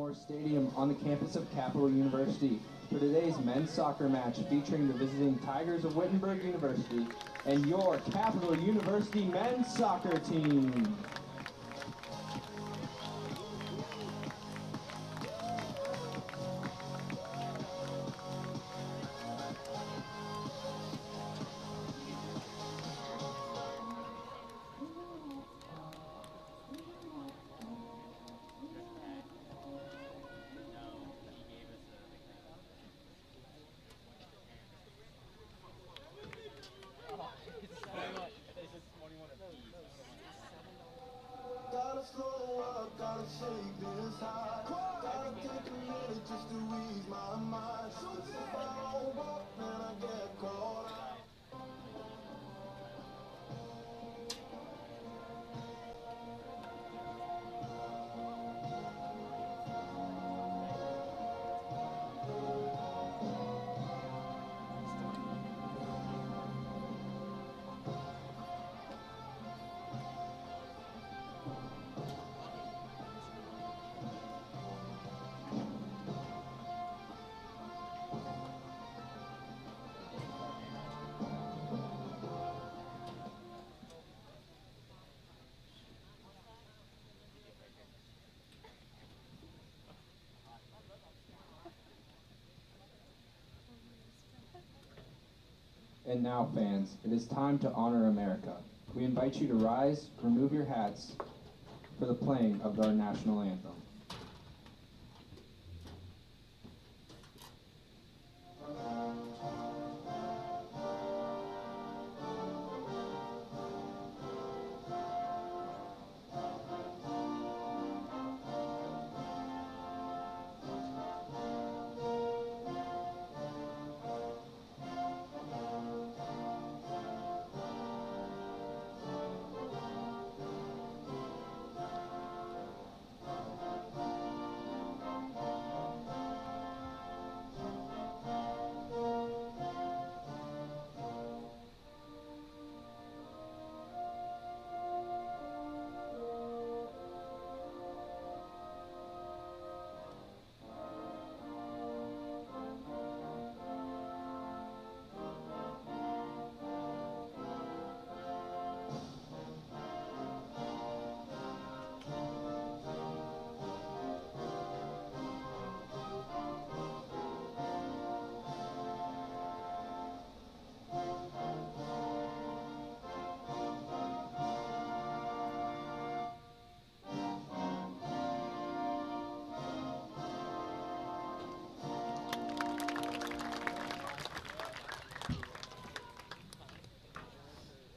Bernlohr Stadium on the campus of Capital University for today's men's soccer match featuring the visiting Tigers of Wittenberg University and your Capital University men's soccer team. Gotta slow up, gotta shake this high. Gotta take a minute just to ease my mind. If I hold up, then I get caught out. And now, fans, it is time to honor America. We invite you to rise, remove your hats for the playing of our national anthem.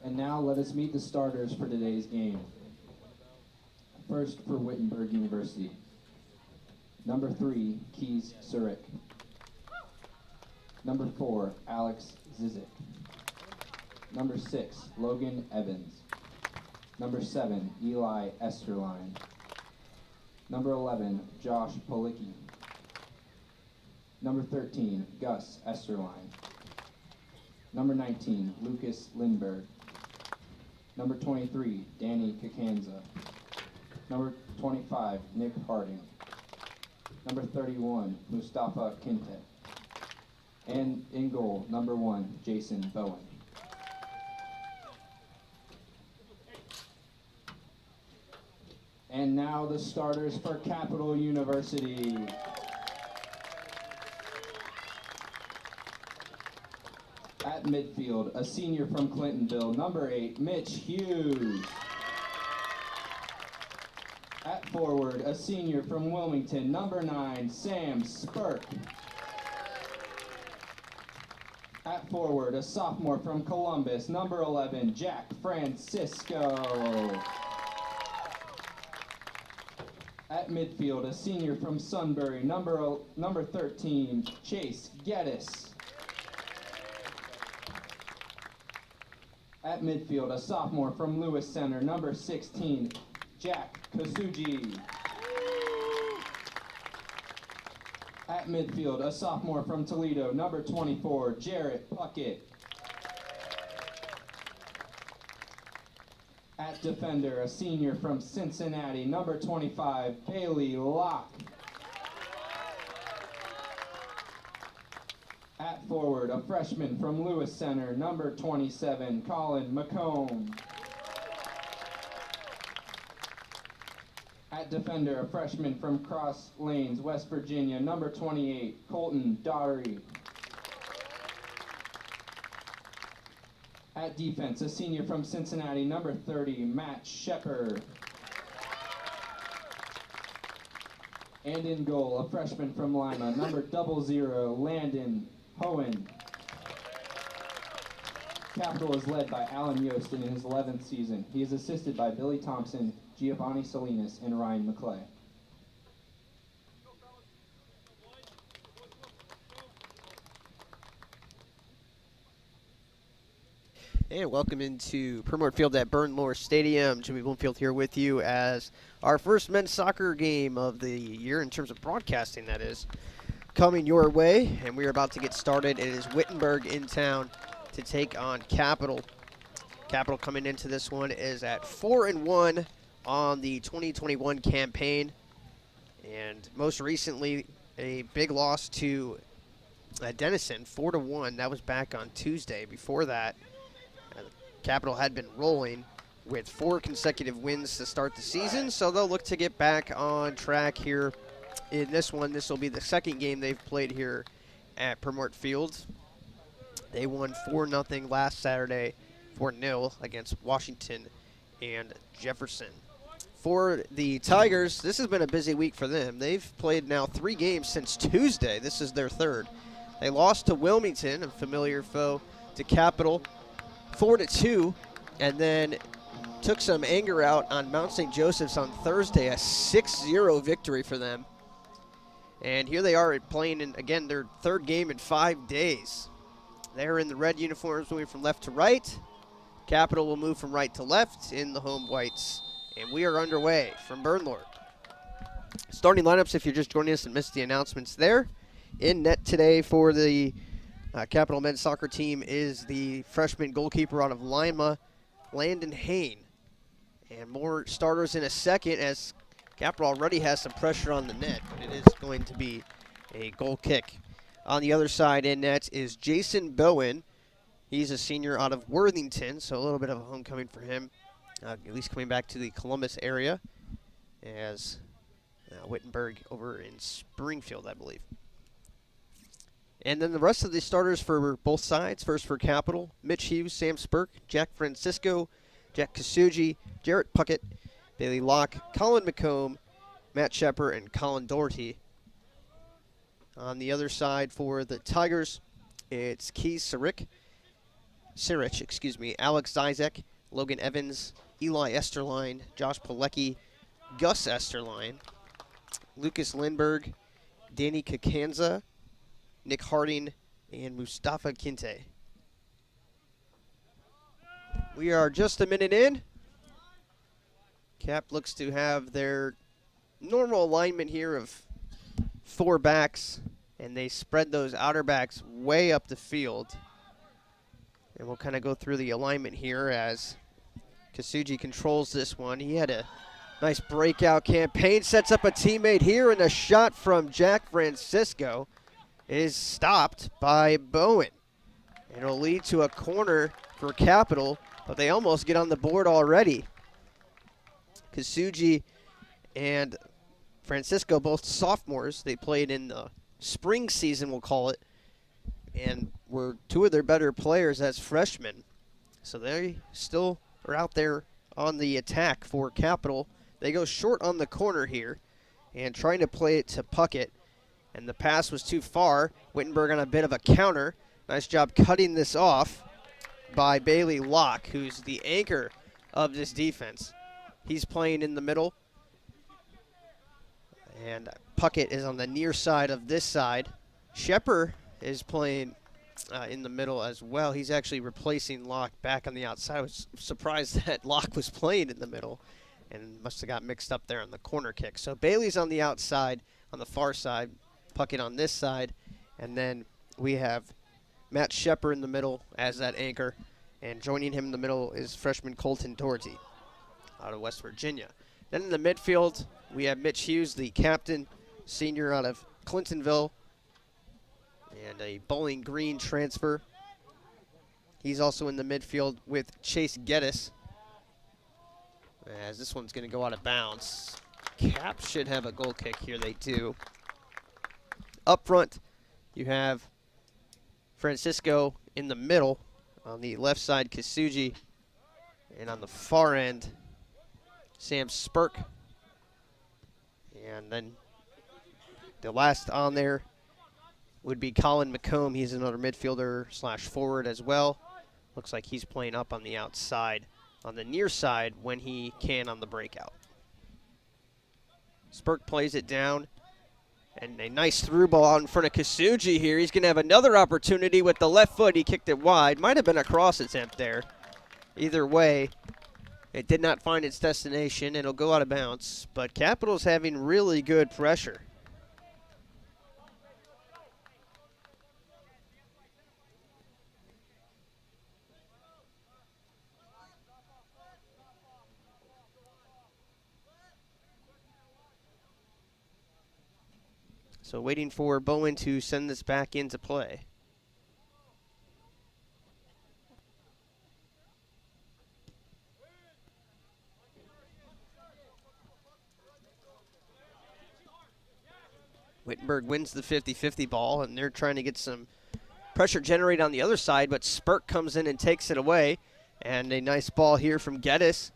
And now let us meet the starters for today's game. First for Wittenberg University. Number 3, Keys Surik. Number 4, Alex Zizik. Number 6, Logan Evans. Number 7, Eli Esterline. Number 11, Josh Policki. Number 13, Gus Esterline. Number 19, Lucas Lindberg. Number 23, Danny Kakanza. Number 25, Nick Harding. Number 31, Mustafa Kinte. And in goal, number 1, Jason Bowen. And now the starters for Capital University. At midfield, a senior from Clintonville, number 8, Mitch Hughes. At forward, a senior from Wilmington, number 9, Sam Spurk. At forward, a sophomore from Columbus, number 11, Jack Francisco. At midfield, a senior from Sunbury, number 13, Chase Geddes. At midfield, a sophomore from Lewis Center, number 16, Jack Kasuji. At midfield, a sophomore from Toledo, number 24, Jarrett Puckett. At defender, a senior from Cincinnati, number 25, Bailey Locke. At forward, a freshman from Lewis Center, number 27, Colin McComb. At defender, a freshman from Cross Lanes, West Virginia, number 28, Colton Daugherty. At defense, a senior from Cincinnati, number 30, Matt Shepard. And in goal, a freshman from Lima, number 00, Landon Hohen. Capital is led by Alan Yost in his 11th season. He is assisted by Billy Thompson, Giovanni Salinas, and Ryan McClay. And welcome into Primort Field at Bernlohr Stadium. Jimmy Bloomfield here with you as our first men's soccer game of the year in terms of broadcasting, that is, coming your way. And we are about to get started. It is Wittenberg in town to take on Capital. Capital coming into this one is at 4-1 on the 2021 campaign. And most recently, a big loss to Denison, 4-1. That was back on Tuesday. Before that, Capital had been rolling with 4 consecutive wins to start the season, so they'll look to get back on track here in this one. This will be the second game they've played here at Primort Field. They won 4-0 last Saturday, 4-0 against Washington and Jefferson. For the Tigers, this has been a busy week for them. They've played now 3 games since Tuesday. This is their third. They lost to Wilmington, a familiar foe to Capital, 4-2, and then took some anger out on Mount St. Joseph's on Thursday, a 6-0 victory for them. And here they are playing in, again, their third game in 5 days. They're in the red uniforms, moving from left to right. Capital will move from right to left in the home whites. And we are underway from Bernlohr. Starting lineups, if you're just joining us and missed the announcements there. In net today for the Capital men's soccer team is the freshman goalkeeper out of Lima, Landon Hain. And more starters in a second, as Capital already has some pressure on the net, but it is going to be a goal kick. On the other side in net is Jason Bowen. He's a senior out of Worthington, so a little bit of a homecoming for him, at least coming back to the Columbus area, as Wittenberg over in Springfield, I believe. And then the rest of the starters for both sides. First for Capital, Mitch Hughes, Sam Spurk, Jack Francisco, Jack Kasuji, Jarrett Puckett, Bailey Locke, Colin McComb, Matt Shepard, and Colin Doherty. On the other side for the Tigers, it's Keys Sirich, Alex Zizek, Logan Evans, Eli Esterline, Josh Pilecki, Gus Esterline, Lucas Lindberg, Danny Kakanza, Nick Harding, and Mustafa Kinte. We are just a minute in. Cap looks to have their normal alignment here of 4 backs, and they spread those outer backs way up the field. And we'll kind of go through the alignment here as Kasuji controls this one. He had a nice breakout campaign, sets up a teammate here, and a shot from Jack Francisco is stopped by Bowen. It'll lead to a corner for Capital, but they almost get on the board already. Kasuji and Francisco, both sophomores. They played in the spring season, we'll call it, and were 2 of their better players as freshmen. So they still are out there on the attack for Capital. They go short on the corner here and trying to play it to Puckett. And the pass was too far. Wittenberg on a bit of a counter. Nice job cutting this off by Bailey Locke, who's the anchor of this defense. He's playing in the middle. And Puckett is on the near side of this side. Shepard is playing in the middle as well. He's actually replacing Locke back on the outside. I was surprised that Locke was playing in the middle and must have got mixed up there on the corner kick. So Bailey's on the outside, on the far side. Puckett on this side, and then we have Matt Shepard in the middle as that anchor, and joining him in the middle is freshman Colton Doherty out of West Virginia. Then in the midfield, we have Mitch Hughes, the captain, senior out of Clintonville, and a Bowling Green transfer. He's also in the midfield with Chase Geddes. As this one's going to go out of bounds. Cap should have a goal kick here. They do. Up front, you have Francisco in the middle. On the left side, Kasuji. And on the far end, Sam Spurk. And then the last on there would be Colin McComb. He's another midfielder / forward as well. Looks like he's playing up on the outside, on the near side when he can on the breakout. Spurk plays it down. And a nice through ball out in front of Kasuji here. He's going to have another opportunity with the left foot. He kicked it wide. Might have been a cross attempt there. Either way, it did not find its destination. It'll go out of bounds. But Capital's having really good pressure. So waiting for Bowen to send this back into play. Wittenberg wins the 50-50 ball, and they're trying to get some pressure generated on the other side, but Spurk comes in and takes it away. And a nice ball here from Geddes.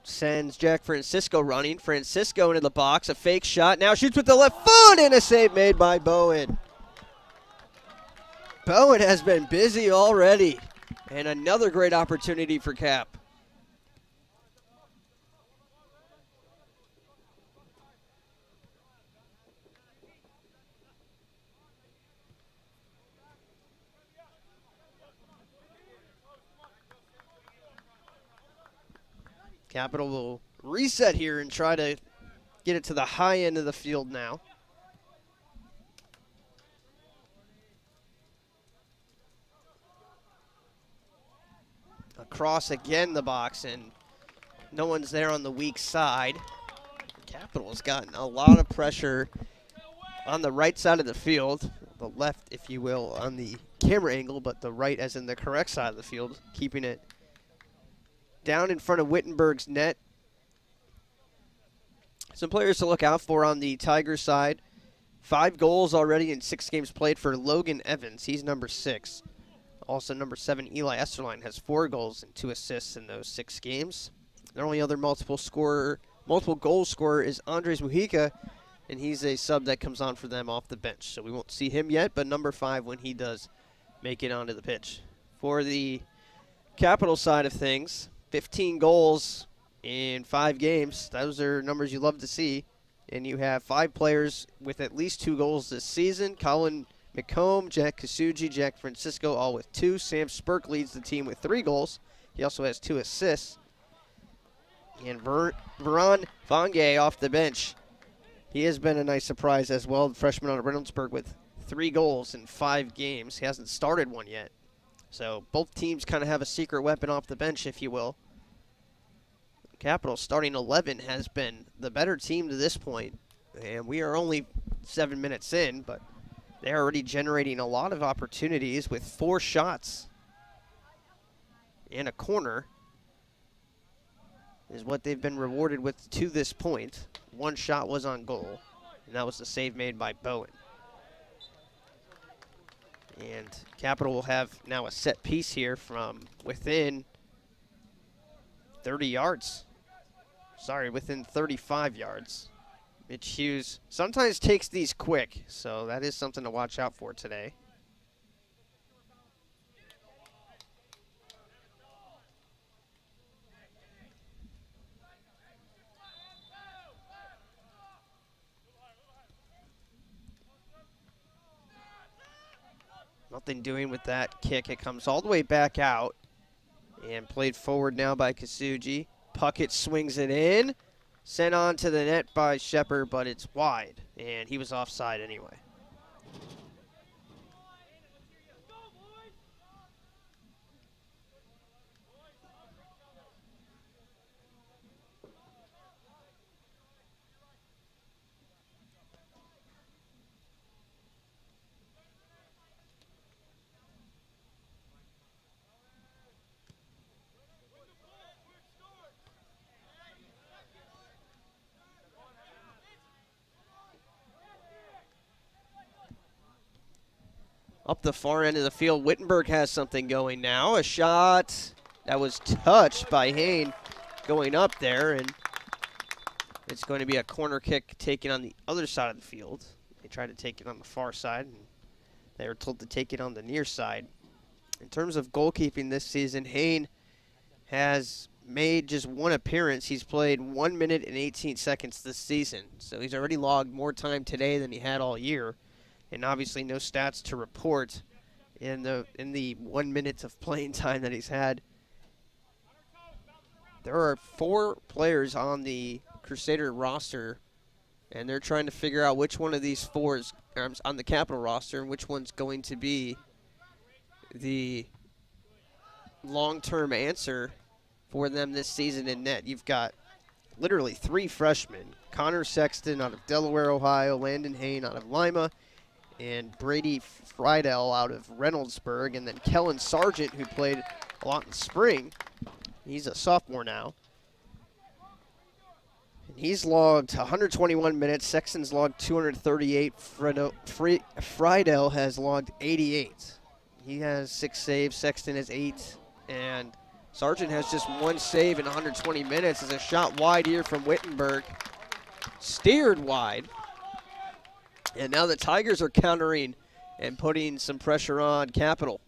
Sends Jack Francisco running. Francisco into the box, a fake shot. Now shoots with the left foot, and a save made by Bowen. Bowen has been busy already. And another great opportunity for Cap. Capital will reset here and try to get it to the high end of the field now. Across again the box, and no one's there on the weak side. Capital's gotten a lot of pressure on the right side of the field. The left, if you will, on the camera angle, but the right as in the correct side of the field, keeping it down in front of Wittenberg's net. Some players to look out for on the Tigers side. 5 goals already in 6 games played for Logan Evans. He's number 6. Also number 7, Eli Esterline, has 4 goals and 2 assists in those 6 games. Their only other multiple goal scorer is Andres Mujica, and he's a sub that comes on for them off the bench. So we won't see him yet, but number 5 when he does make it onto the pitch. For the Capital side of things, 15 goals in 5 games. Those are numbers you love to see. And you have 5 players with at least 2 goals this season. Colin McComb, Jack Kasuji, Jack Francisco, all with 2. Sam Spurk leads the team with 3 goals. He also has 2 assists. And Veron Vange off the bench. He has been a nice surprise as well. The freshman out of Reynoldsburg with 3 goals in 5 games. He hasn't started one yet. So both teams kind of have a secret weapon off the bench, if you will. Capital starting 11 has been the better team to this point, and we are only 7 minutes in, but they're already generating a lot of opportunities with 4 shots and a corner is what they've been rewarded with to this point. 1 shot was on goal, and that was the save made by Bowen. And Capital will have now a set piece here from within 30 yards. Sorry, within 35 yards. Mitch Hughes sometimes takes these quick, so that is something to watch out for today. Nothing doing with that kick. It comes all the way back out and played forward now by Kasuji. Puckett swings it in. Sent on to the net by Shepard, but it's wide, and he was offside anyway. Up the far end of the field, Wittenberg has something going now. A shot that was touched by Hain going up there, and it's going to be a corner kick taken on the other side of the field. They tried to take it on the far side, and they were told to take it on the near side. In terms of goalkeeping this season, Hain has made just one appearance. He's played 1 minute and 18 seconds this season, so he's already logged more time today than he had all year, and obviously no stats to report in the 1 minute of playing time that he's had. There are 4 players on the Crusader roster, and they're trying to figure out which one of these 4 is on the Capital roster and which one's going to be the long-term answer for them this season in net. You've got literally 3 freshmen: Connor Sexton out of Delaware, Ohio, Landon Hain out of Lima, and Brady Friedel out of Reynoldsburg, and then Kellen Sargent, who played a lot in the spring. He's a sophomore now. And he's logged 121 minutes. Sexton's logged 238. Friedel has logged 88. He has 6 saves. Sexton has 8. And Sargent has just 1 save in 120 minutes. As a shot wide here from Wittenberg. Steered wide. And now the Tigers are countering and putting some pressure on Capital.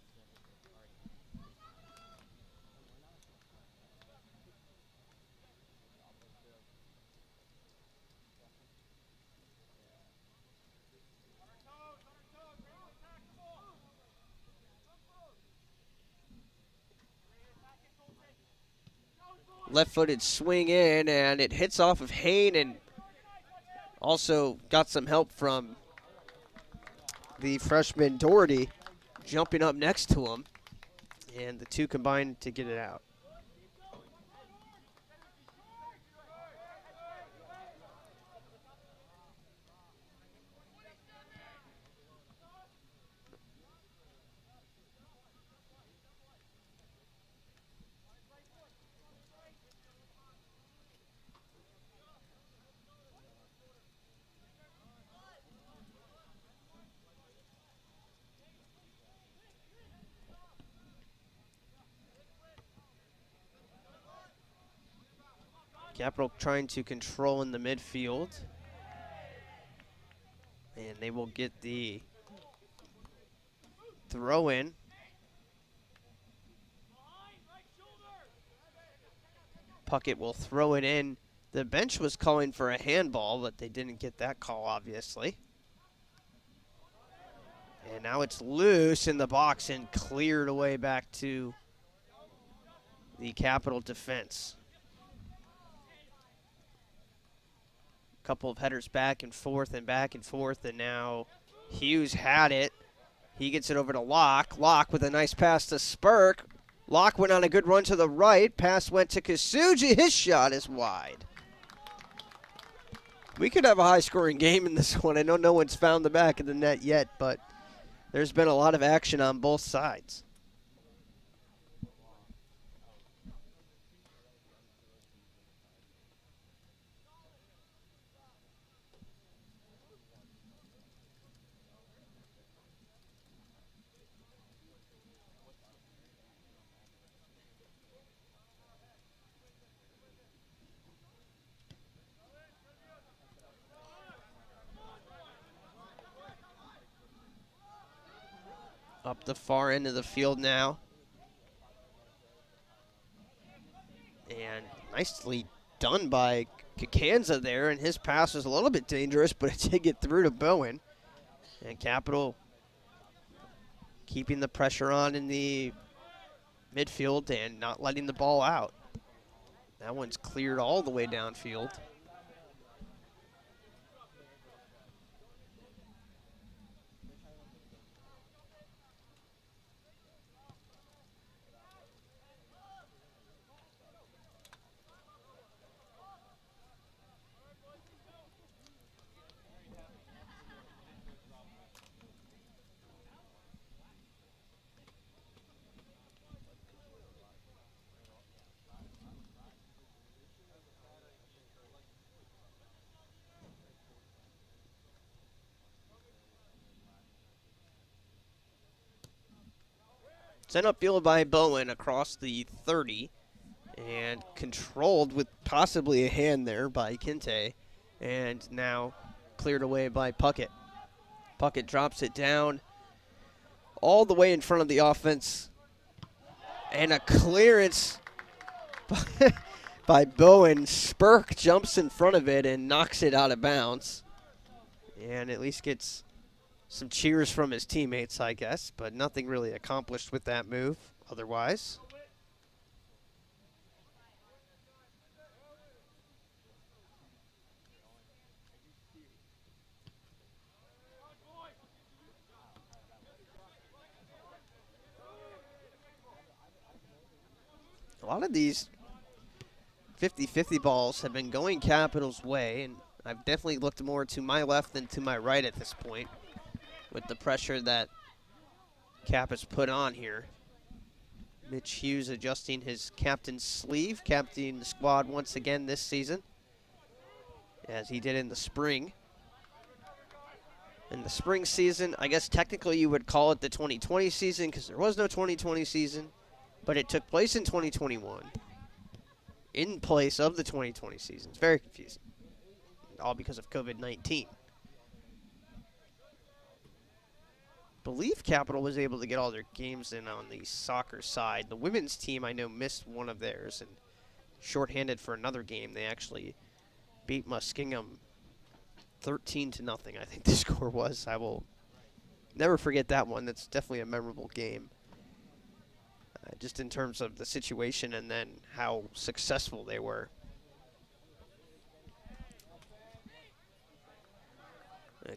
Left-footed swing in, and it hits off of Hain, and also got some help from the freshman Doherty jumping up next to him, and the two combined to get it out. Capital trying to control in the midfield. And they will get the throw in. Puckett will throw it in. The bench was calling for a handball, but they didn't get that call, obviously. And now it's loose in the box and cleared away back to the Capital defense. Couple of headers back and forth, and now Hughes had it. He gets it over to Locke. Locke with a nice pass to Spurk. Locke went on a good run to the right. Pass went to Kasuji. His shot is wide. We could have a high-scoring game in this one. I know no one's found the back of the net yet, but there's been a lot of action on both sides. Up the far end of the field now. And nicely done by Kakanza there, and his pass was a little bit dangerous, but it did get through to Bowen. And Capital keeping the pressure on in the midfield and not letting the ball out. That one's cleared all the way downfield. Sent upfield by Bowen across the 30 and controlled with possibly a hand there by Kinte, and now cleared away by Puckett. Puckett drops it down all the way in front of the offense, and a clearance by Bowen. Spurk jumps in front of it and knocks it out of bounds, and at least gets some cheers from his teammates, I guess, but nothing really accomplished with that move otherwise. A lot of these 50-50 balls have been going Capitals' way, and I've definitely looked more to my left than to my right at this point with the pressure that Cap has put on here. Mitch Hughes adjusting his captain's sleeve, captaining the squad once again this season, as he did in the spring. In the spring season, I guess technically you would call it the 2020 season because there was no 2020 season, but it took place in 2021 in place of the 2020 season. It's very confusing, all because of COVID-19. Believe Capital was able to get all their games in on the soccer side. The women's team, I know, missed one of theirs and shorthanded for another game. They actually beat Muskingum 13-0, I think the score was. I will never forget that one. That's definitely a memorable game. Just in terms of the situation and then how successful they were.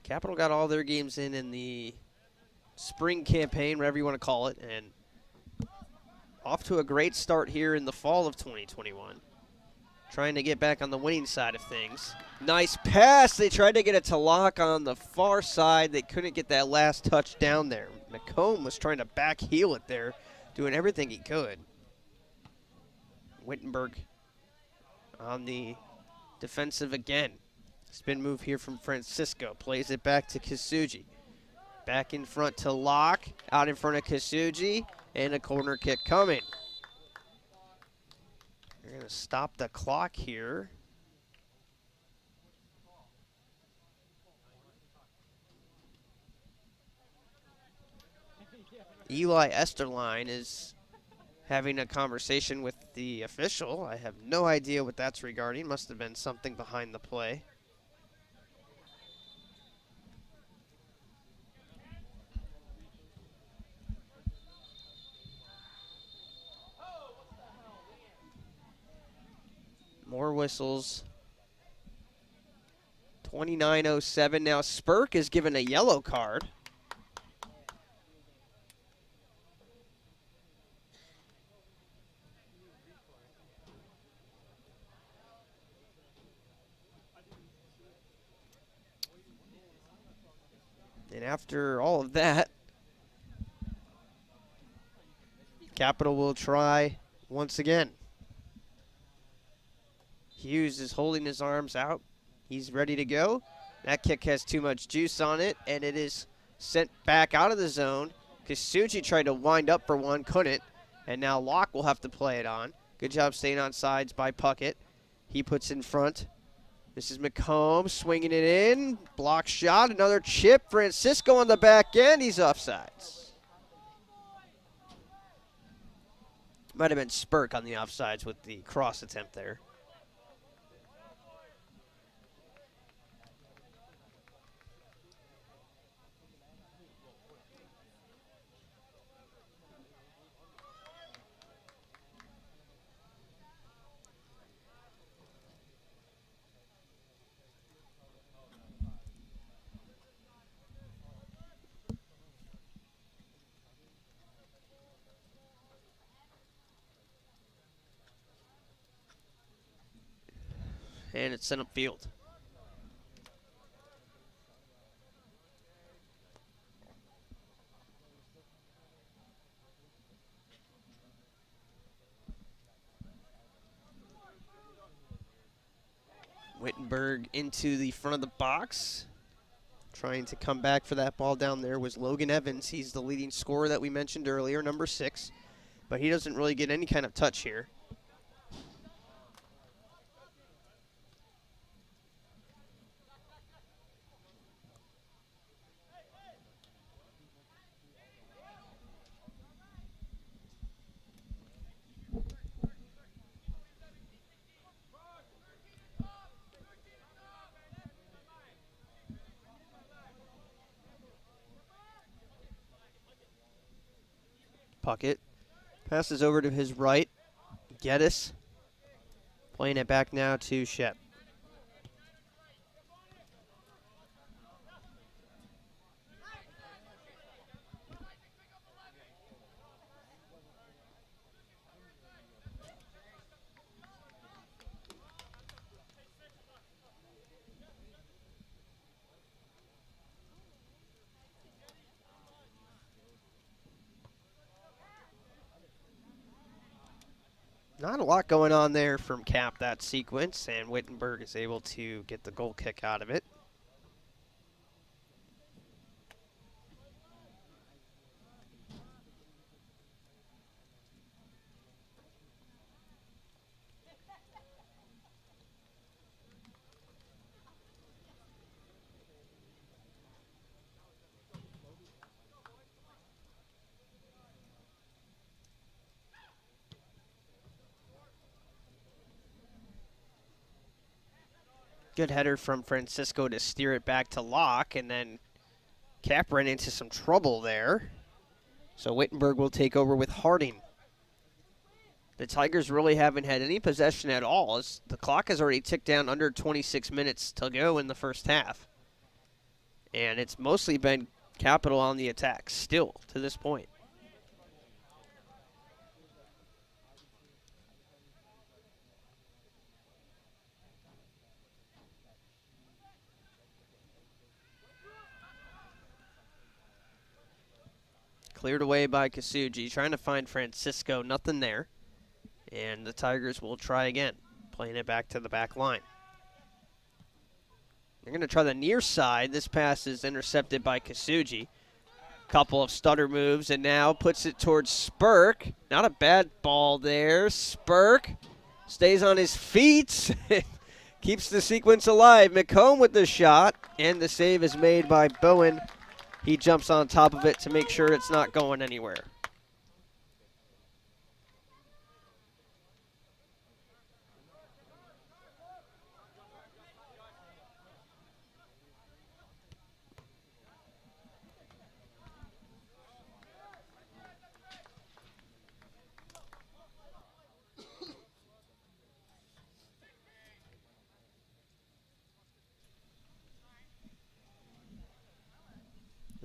Capital got all their games in the spring campaign, whatever you want to call it, and off to a great start here in the fall of 2021. Trying to get back on the winning side of things. Nice pass. They tried to get it to Locke on the far side. They couldn't get that last touch down there. McComb was trying to back heel it there, doing everything he could. Wittenberg on the defensive again. Spin move here from Francisco. Plays it back to Kasuji. Back in front to Locke. Out in front of Kasuji. And a corner kick coming. They're going to stop the clock here. Eli Esterline is having a conversation with the official. I have no idea what that's regarding. Must have been something behind the play. More whistles. 29:07 now. Spurk is given a yellow card. And after all of that, Capital will try once again. Hughes is holding his arms out. He's ready to go. That kick has too much juice on it, and it is sent back out of the zone. Kasuji tried to wind up for one, couldn't, and now Locke will have to play it on. Good job staying on sides by Puckett. He puts in front. This is McComb swinging it in. Block shot, another chip. Francisco on the back end. He's offsides. Might have been Spurk on the offsides with the cross attempt there. And it's sent upfield. Wittenberg into the front of the box. Trying to come back for that ball down there was Logan Evans. He's the leading scorer that we mentioned earlier, number 6. But he doesn't really get any kind of touch here. Puckett passes over to his right. Geddes playing it back now to Shep. Not a lot going on there from Cap that sequence, and Wittenberg is able to get the goal kick out of it. Good header from Francisco to steer it back to Locke, and then Cap ran into some trouble there. So Wittenberg will take over with Harding. The Tigers really haven't had any possession at all, as the clock has already ticked down under 26 minutes to go in the first half. And it's mostly been Capital on the attack still to this point. Cleared away by Kasuji, trying to find Francisco, nothing there. And the Tigers will try again, playing it back to the back line. They're going to try the near side. This pass is intercepted by Kasuji. Couple of stutter moves, and now puts it towards Spurk. Not a bad ball there. Spurk stays on his feet, keeps the sequence alive. McComb with the shot, and the save is made by Bowen. He jumps on top of it to make sure it's not going anywhere.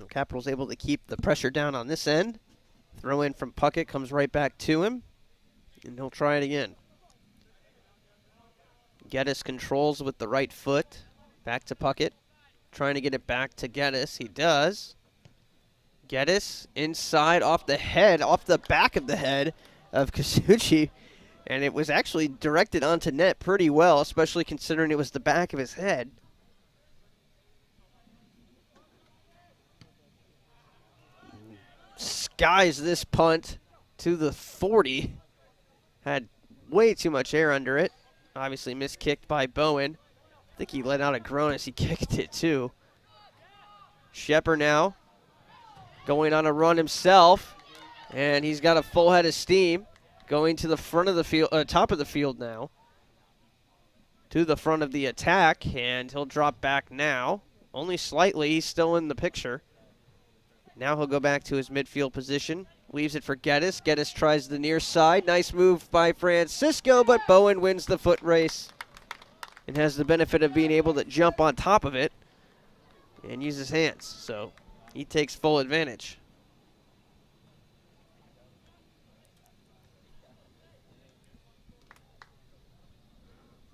Capital's able to keep the pressure down on this end. Throw in from Puckett comes right back to him, and he'll try it again. Geddes controls with the right foot. Back to Puckett. Trying to get it back to Geddes. He does. Geddes inside off the head, off the back of the head of Kasuchi. And it was actually directed onto net pretty well, especially considering it was the back of his head. Skies this punt to the 40. Had way too much air under it. Obviously miskicked by Bowen. I think he let out a groan as he kicked it too. Shepard now going on a run himself, and he's got a full head of steam going to the front of the field, top of the field now, to the front of the attack, and he'll drop back now. Only slightly, he's still in the picture. Now he'll go back to his midfield position. Leaves it for Geddes. Geddes tries the near side. Nice move by Francisco, but Bowen wins the foot race and has the benefit of being able to jump on top of it and use his hands. So he takes full advantage.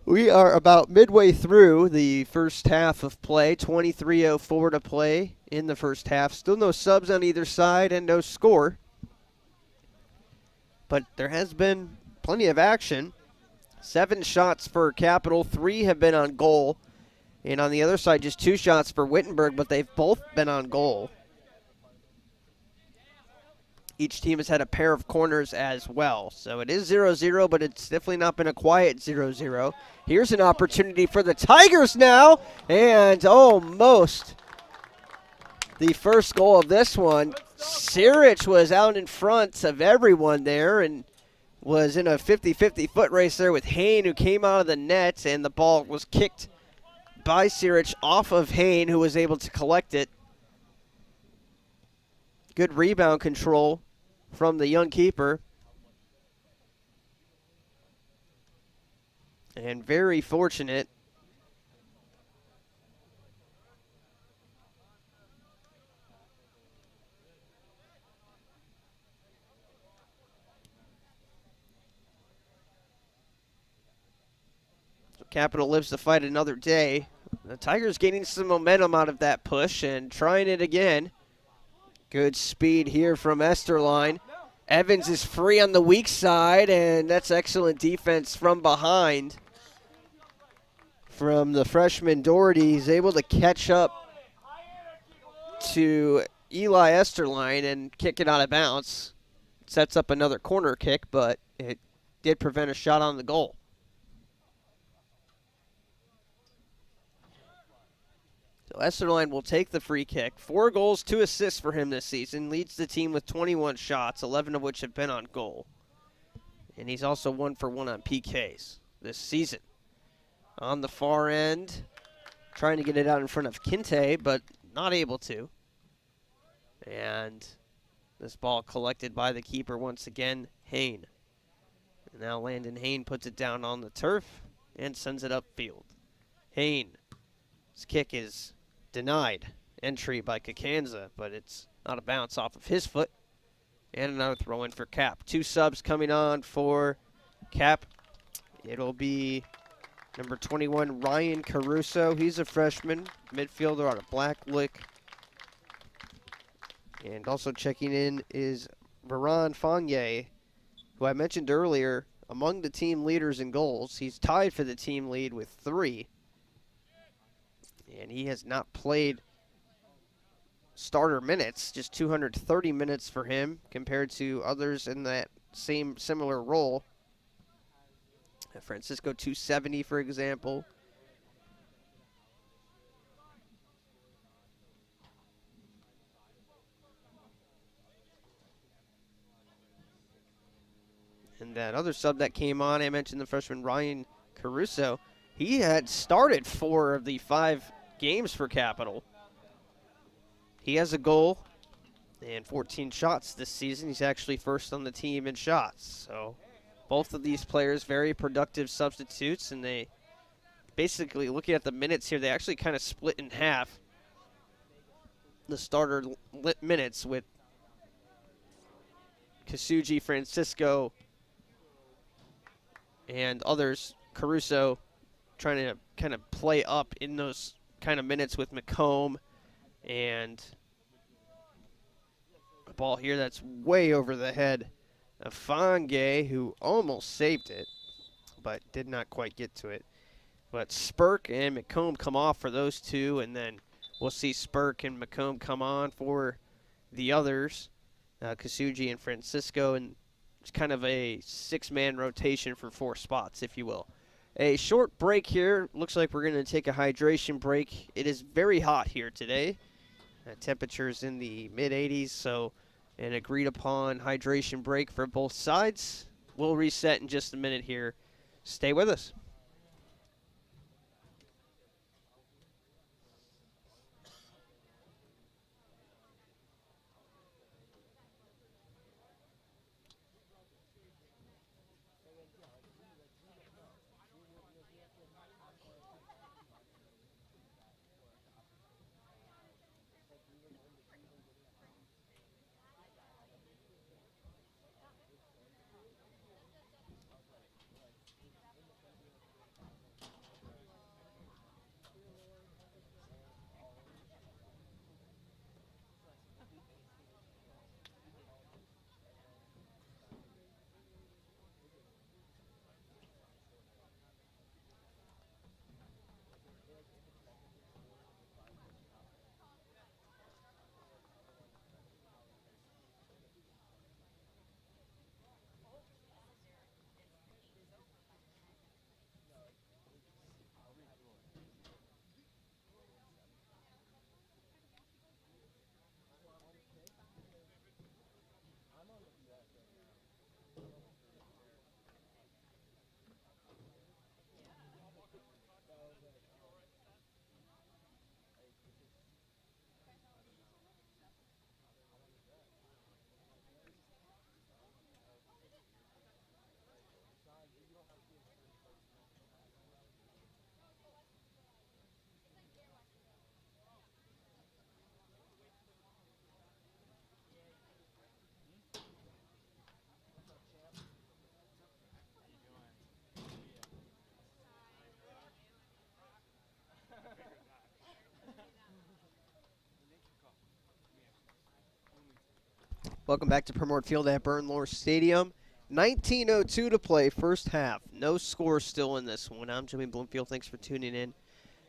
We are about midway through the first half of play. 23:04 to play in the first half. Still no subs on either side and no score. But there has been plenty of action. 7 shots for Capital. 3 have been on goal. And on the other side, just 2 shots for Wittenberg, but they've both been on goal. Each team has had a pair of corners as well. So it is 0-0, but it's definitely not been a quiet 0-0. Here's an opportunity for the Tigers now, and almost the first goal of this one. Sirich was out in front of everyone there and was in a 50-50 foot race there with Hain, who came out of the net, and the ball was kicked by Sirich off of Hain, who was able to collect it. Good rebound control from the young keeper. And very fortunate. So Capital lives to fight another day. The Tigers gaining some momentum out of that push and trying it again. Good speed here from Esterline. Evans is free on the weak side, and that's excellent defense from behind from the freshman Doherty. He's able to catch up to Eli Esterline and kick it out of bounds. Sets up another corner kick, but it did prevent a shot on the goal. So Esterline will take the free kick. 4 goals, 2 assists for him this season. Leads the team with 21 shots, 11 of which have been on goal. And he's also 1 for 1 on PKs this season. On the far end, trying to get it out in front of Kinte, but not able to. And this ball collected by the keeper once again, Hain. And now Landon Hain puts it down on the turf and sends it upfield. Hain, his kick is denied entry by Kakanza, but it's not a bounce off of his foot. And another throw in for Cap. 2 subs coming on for Cap. It'll be number 21, Ryan Caruso. He's a freshman, midfielder out of Blacklick. And also checking in is Veron Fournier, who I mentioned earlier, among the team leaders in goals. He's tied for the team lead with 3. And he has not played starter minutes, just 230 minutes for him compared to others in that same similar role. Francisco 270, for example. And that other sub that came on, I mentioned the freshman Ryan Caruso. He had started 4 of the 5 games for Capital. He has a goal and 14 shots this season. He's actually first on the team in shots. So both of these players very productive substitutes, and they basically, looking at the minutes here, they actually kind of split in half the starter minutes, with Kasuji, Francisco, and others, Caruso, trying to kind of play up in those kind of minutes with McComb, and a ball here that's way over the head of Fangay, who almost saved it, but did not quite get to it. But Spurk and McComb come off for those 2, and then we'll see Spurk and McComb come on for the others, Kasuji and Francisco, and it's kind of a 6-man rotation for 4 spots, if you will. A short break here. Looks like we're going to take a hydration break. It is very hot here today. Temperatures in the mid-80s, so an agreed upon hydration break for both sides. We'll reset in just a minute here. Stay with us. Welcome back to Primort Field at Bernlohr Stadium. 19:02 to play, first half. No score still in this one. I'm Jimmy Bloomfield. Thanks for tuning in,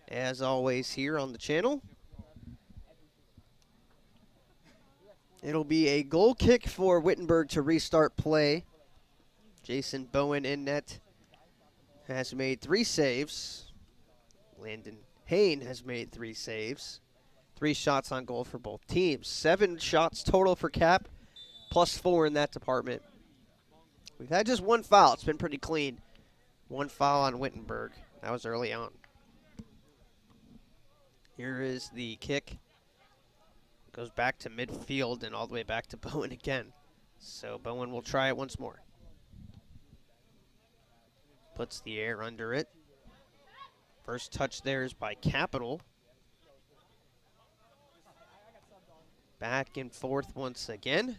as always, here on the channel. It'll be a goal kick for Wittenberg to restart play. Jason Bowen in net has made 3 saves. Landon Hain has made 3 saves. 3 shots on goal for both teams. 7 shots total for Cap, plus 4 in that department. We've had just 1 foul. It's been pretty clean. 1 foul on Wittenberg. That was early on. Here is the kick. Goes back to midfield and all the way back to Bowen again. So Bowen will try it once more. Puts the air under it. First touch there is by Capital. Back and forth once again.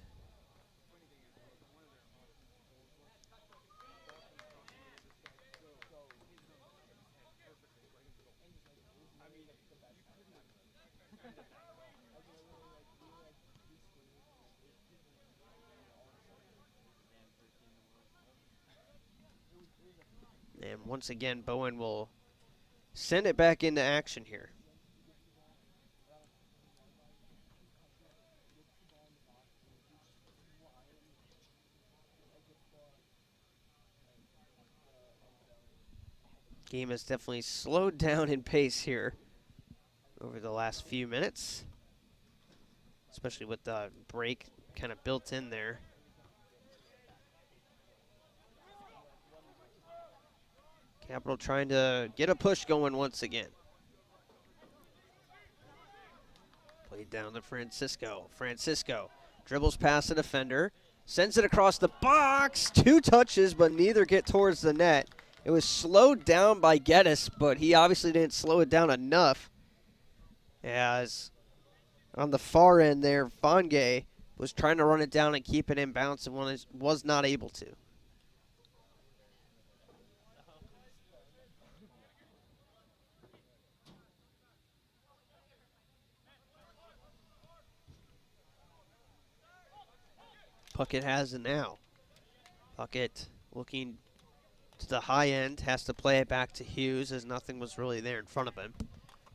And once again, Bowen will send it back into action here. Game has definitely slowed down in pace here over the last few minutes, especially with the break kind of built in there. Capital trying to get a push going once again. Played down to Francisco. Francisco dribbles past the defender, sends it across the box. 2 touches, but neither get towards the net. It was slowed down by Geddes, but he obviously didn't slow it down enough. As on the far end there, Fangay was trying to run it down and keep it in bounds and was not able to. Puckett has it now. Puckett looking to the high end, has to play it back to Hughes as nothing was really there in front of him.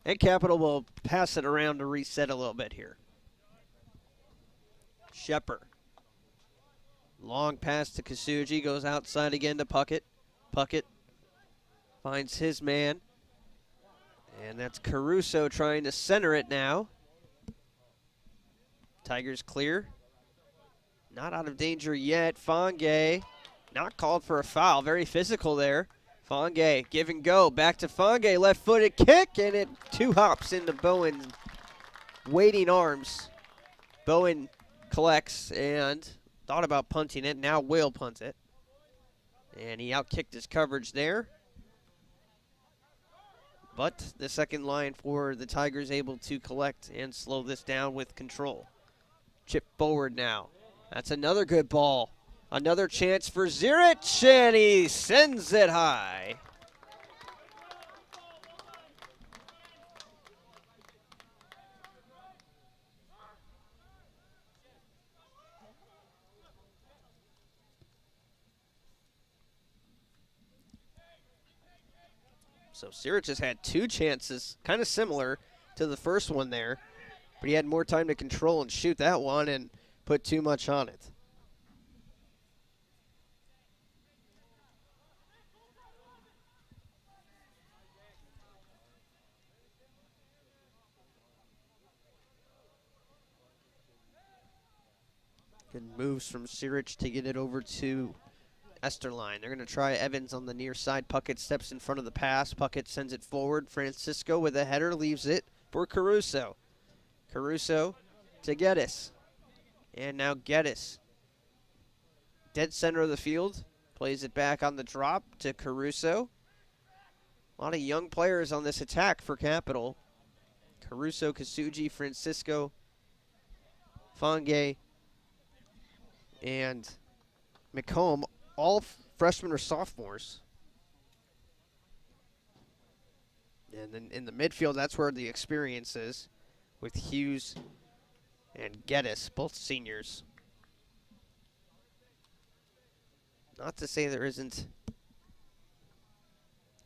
And Capital will pass it around to reset a little bit here. Shepard. Long pass to Kasuji, goes outside again to Puckett. Puckett finds his man. And that's Caruso trying to center it now. Tigers clear. Not out of danger yet. Fangay not called for a foul. Very physical there. Fangay give and go. Back to Fangay. Left-footed kick, and it 2 hops into Bowen's waiting arms. Bowen collects and thought about punting it. Now will punt it. And he outkicked his coverage there. But the second line for the Tigers able to collect and slow this down with control. Chip forward now. That's another good ball. Another chance for Zierich, and he sends it high. So Zierich has had 2 chances, kind of similar to the first one there, but he had more time to control and shoot that one and put too much on it. Good moves from Zierich to get it over to Esterline. They're going to try Evans on the near side. Puckett steps in front of the pass. Puckett sends it forward. Francisco with a header leaves it for Caruso. Caruso to Geddes. And now Geddes. Dead center of the field. Plays it back on the drop to Caruso. A lot of young players on this attack for Capital. Caruso, Kasuji, Francisco, Fangay, and McComb, all freshmen or sophomores. And then in the midfield, that's where the experience is with Hughes and Geddes, both seniors. Not to say there isn't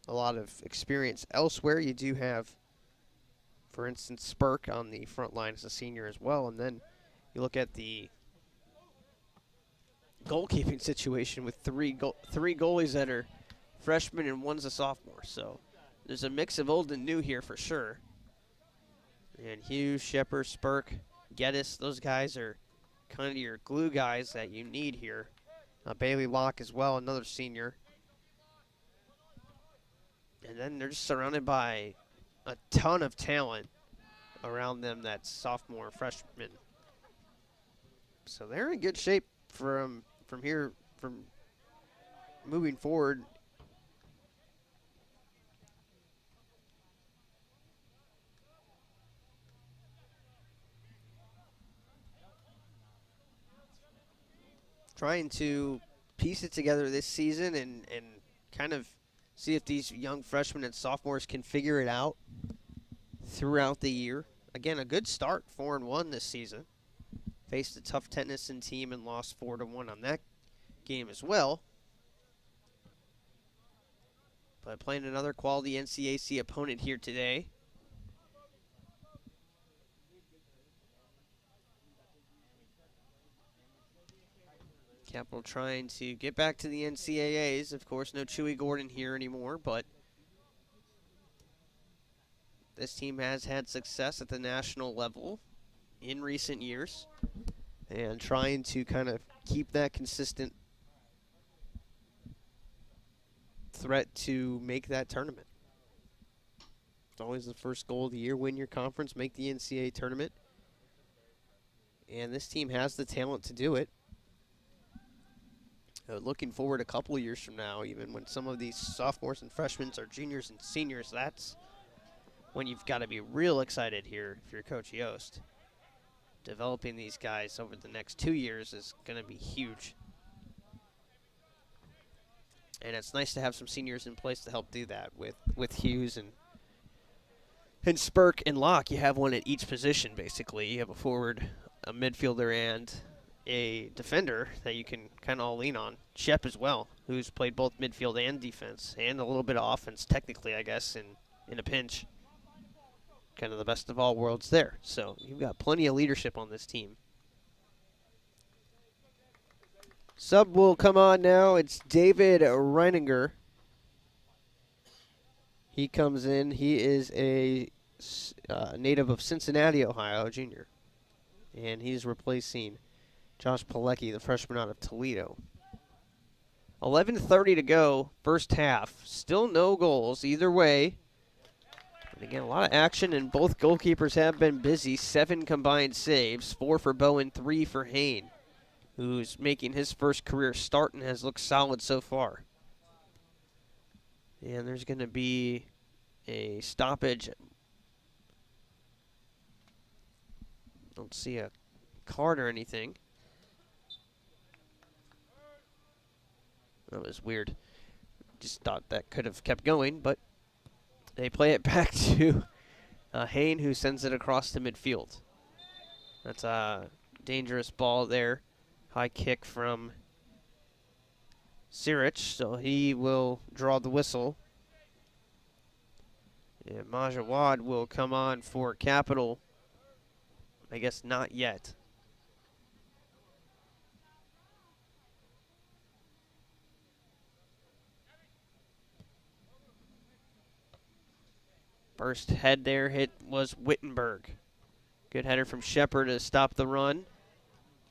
a lot of experience elsewhere. You do have, for instance, Spurk on the front line as a senior as well. And then you look at the goalkeeping situation with three goalies that are freshmen and one's a sophomore. So there's a mix of old and new here for sure. And Hughes, Shepard, Spurk, Geddes, those guys are kind of your glue guys that you need here. Bailey Locke as well, another senior. And then they're just surrounded by a ton of talent around them that's sophomore and freshman. So they're in good shape from here, from moving forward. Trying to piece it together this season and kind of see if these young freshmen and sophomores can figure it out throughout the year. Again, a good start, 4-1 this season. Faced a tough Tennyson team and lost 4-1 on that game as well. But playing another quality NCAC opponent here today. Capital trying to get back to the NCAAs. Of course, no Chewy Gordon here anymore, but this team has had success at the national level in recent years and trying to kind of keep that consistent threat to make that tournament. It's always the first goal of the year, win your conference, make the NCAA tournament. And this team has the talent to do it. Looking forward a couple of years from now, even when some of these sophomores and freshmen are juniors and seniors, that's when you've got to be real excited here if you're Coach Yost. Developing these guys over the next 2 years is going to be huge. And it's nice to have some seniors in place to help do that with Hughes and Spurk and Locke. You have one at each position, basically. You have a forward, a midfielder, and a defender that you can kind of all lean on. Shep as well, who's played both midfield and defense, and a little bit of offense, technically, I guess, in a pinch. Kind of the best of all worlds there. So you've got plenty of leadership on this team. Sub will come on now. It's David Reininger. He comes in. He is a native of Cincinnati, Ohio, junior. And he's replacing Josh Pilecki, the freshman out of Toledo. 11:30 to go, first half. Still no goals either way. But again, a lot of action, and both goalkeepers have been busy. 7 combined saves, 4 for Bowen, 3 for Hain, who's making his first career start and has looked solid so far. And there's going to be a stoppage. Don't see a card or anything. That was weird. Just thought that could have kept going, but they play it back to Hain, who sends it across to midfield. That's a dangerous ball there. High kick from Sirich, so he will draw the whistle. And Majawad will come on for Capital. I guess not yet. First head there hit was Wittenberg. Good header from Shepard to stop the run.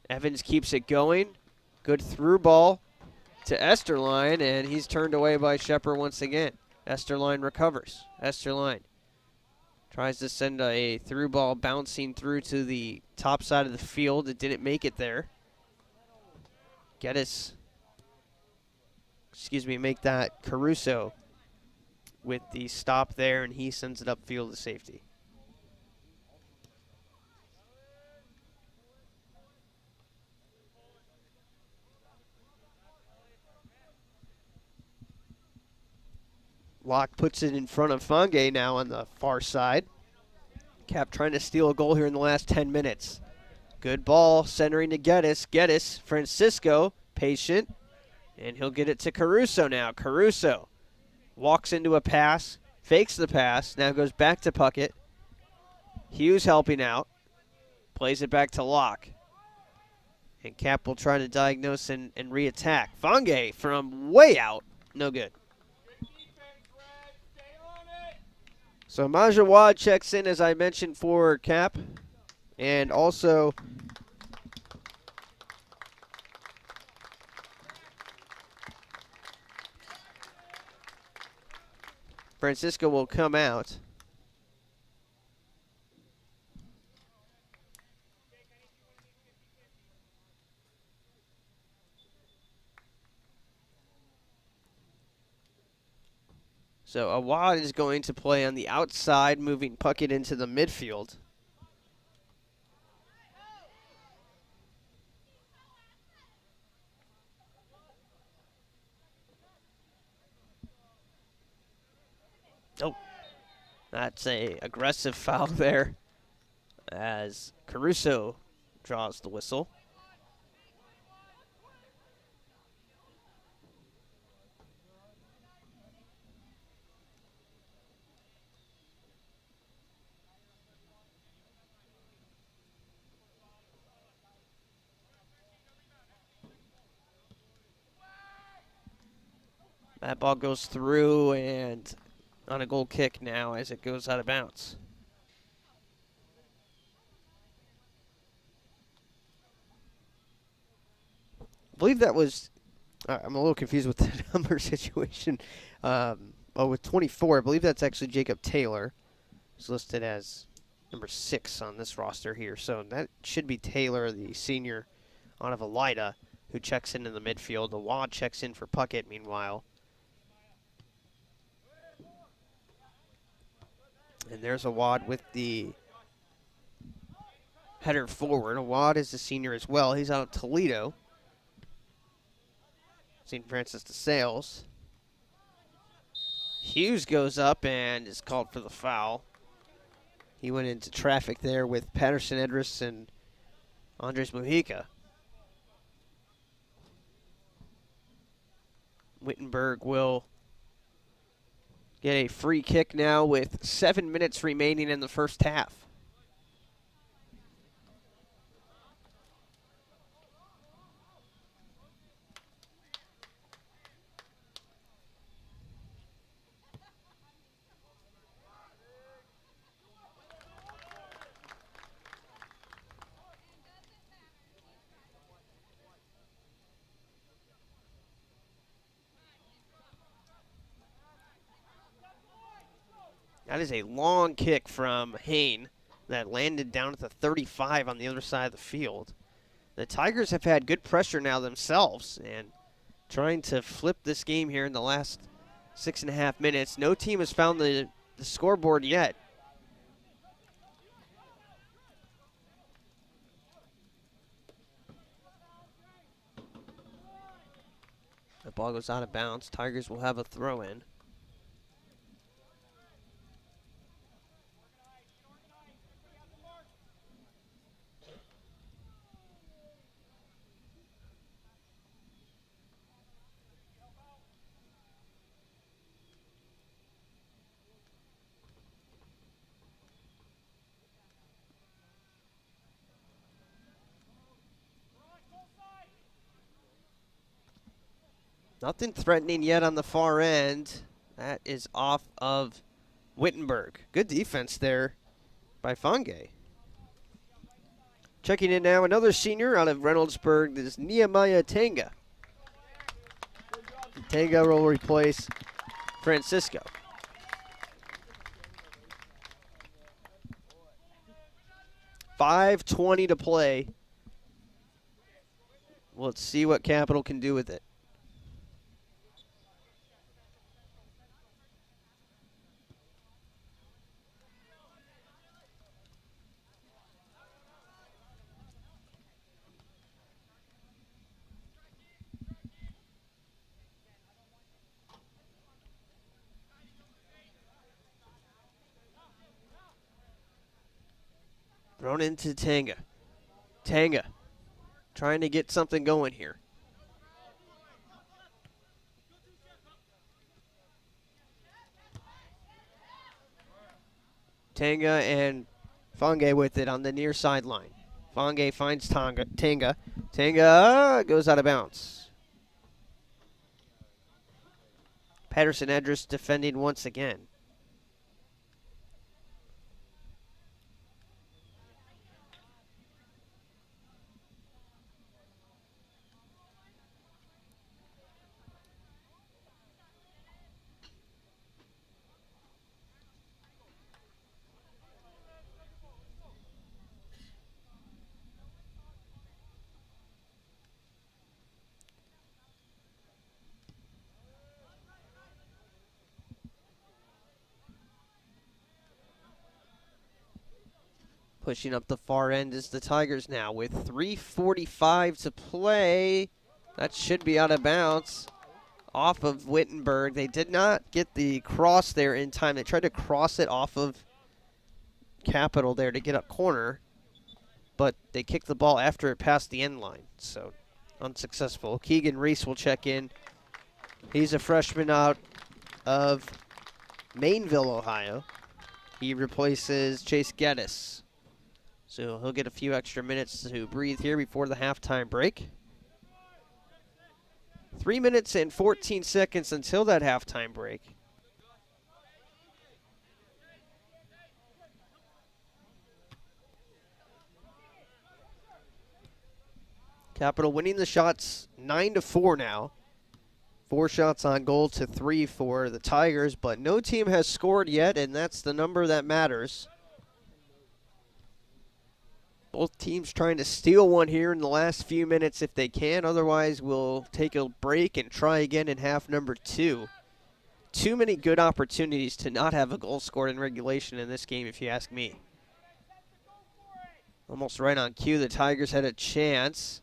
Evans keeps it going. Good through ball to Esterline, and he's turned away by Shepard once again. Esterline recovers. Esterline tries to send a through ball bouncing through to the top side of the field. It didn't make it there. Geddes, make that Caruso with the stop there, and he sends it upfield to safety. Locke puts it in front of Fange now on the far side. Cap trying to steal a goal here in the last 10 minutes. Good ball, centering to Geddes. Geddes, Francisco, patient, And he'll get it to Caruso now. Caruso walks into a pass, fakes the pass, now goes back to Puckett. Hughes helping out. Plays it back to Locke. And Cap will try to diagnose and re-attack. Fange from way out. No good. So Majawad checks in, as I mentioned, for Cap. And also Francisco will come out. So Awad is going to play on the outside, moving Puckett into the midfield. Oh, that's a aggressive foul there as Caruso draws the whistle. That ball goes through and on a goal kick now as it goes out of bounds. I believe that was, I'm a little confused with the number situation. With 24, I believe that's actually Jacob Taylor. He's listed as number 6 on this roster here. So that should be Taylor, the senior out of Elida, who checks into the midfield. Awad checks in for Puckett, meanwhile. And there's Awad with the header forward. Awad is a senior as well. He's out of Toledo. St. Francis de Sales. Hughes goes up and is called for the foul. He went into traffic there with Patterson Edris and Andres Mujica. Wittenberg will get a free kick now with 7 minutes remaining in the first half. That is a long kick from Hain that landed down at the 35 on the other side of the field. The Tigers have had good pressure now themselves and trying to flip this game here in the last 6.5 minutes. No team has found the scoreboard yet. The ball goes out of bounds. Tigers will have a throw in. Nothing threatening yet on the far end. That is off of Wittenberg. Good defense there by Fange. Checking in now, another senior out of Reynoldsburg. This is Nehemiah Tanga. Tanga will replace Francisco. .5:20 to play. Let's see what Capital can do with it. Thrown into Tanga. Tanga trying to get something going here. Tanga and Fange with it on the near sideline. Fange finds Tanga. Tanga goes out of bounds. Patterson Edris defending once again. Pushing up the far end is the Tigers now with 3:45 to play. That should be out of bounds off of Wittenberg. They did not get the cross there in time. They tried to cross it off of Capital there to get a corner, but they kicked the ball after it passed the end line, so unsuccessful. Keegan Reese will check in. He's a freshman out of Mainville, Ohio. He replaces Chase Geddes. So he'll get a few extra minutes to breathe here before the halftime break. 3 minutes and 14 seconds until that halftime break. Capital winning the shots 9-4 now. 4 shots on goal to 3 for the Tigers, but no team has scored yet, and that's the number that matters. Both teams trying to steal one here in the last few minutes if they can. Otherwise, we'll take a break and try again in half number 2. Too many good opportunities to not have a goal scored in regulation in this game, if you ask me. Almost right on cue, the Tigers had a chance.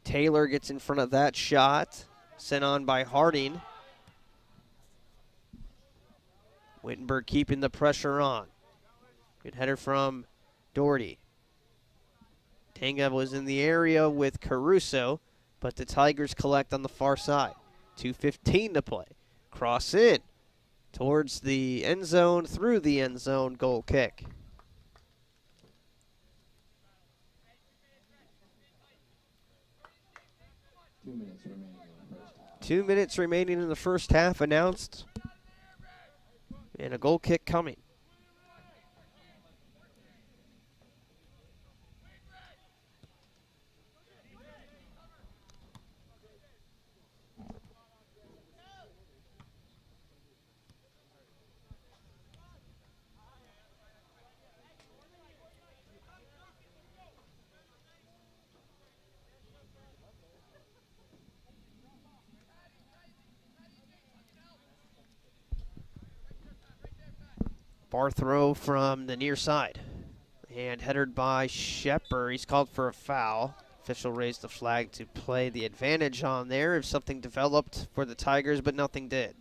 Taylor gets in front of that shot. Sent on by Harding. Wittenberg keeping the pressure on. Good header from Doherty. Tanga was in the area with Caruso, but the Tigers collect on the far side. 2:15 to play. Cross in towards the end zone, through the end zone, goal kick. Two minutes remaining in the first half announced, and a goal kick coming. Bar throw from the near side. And headed by Shepard. He's called for a foul. Official raised the flag to play the advantage on there if something developed for the Tigers, but nothing did.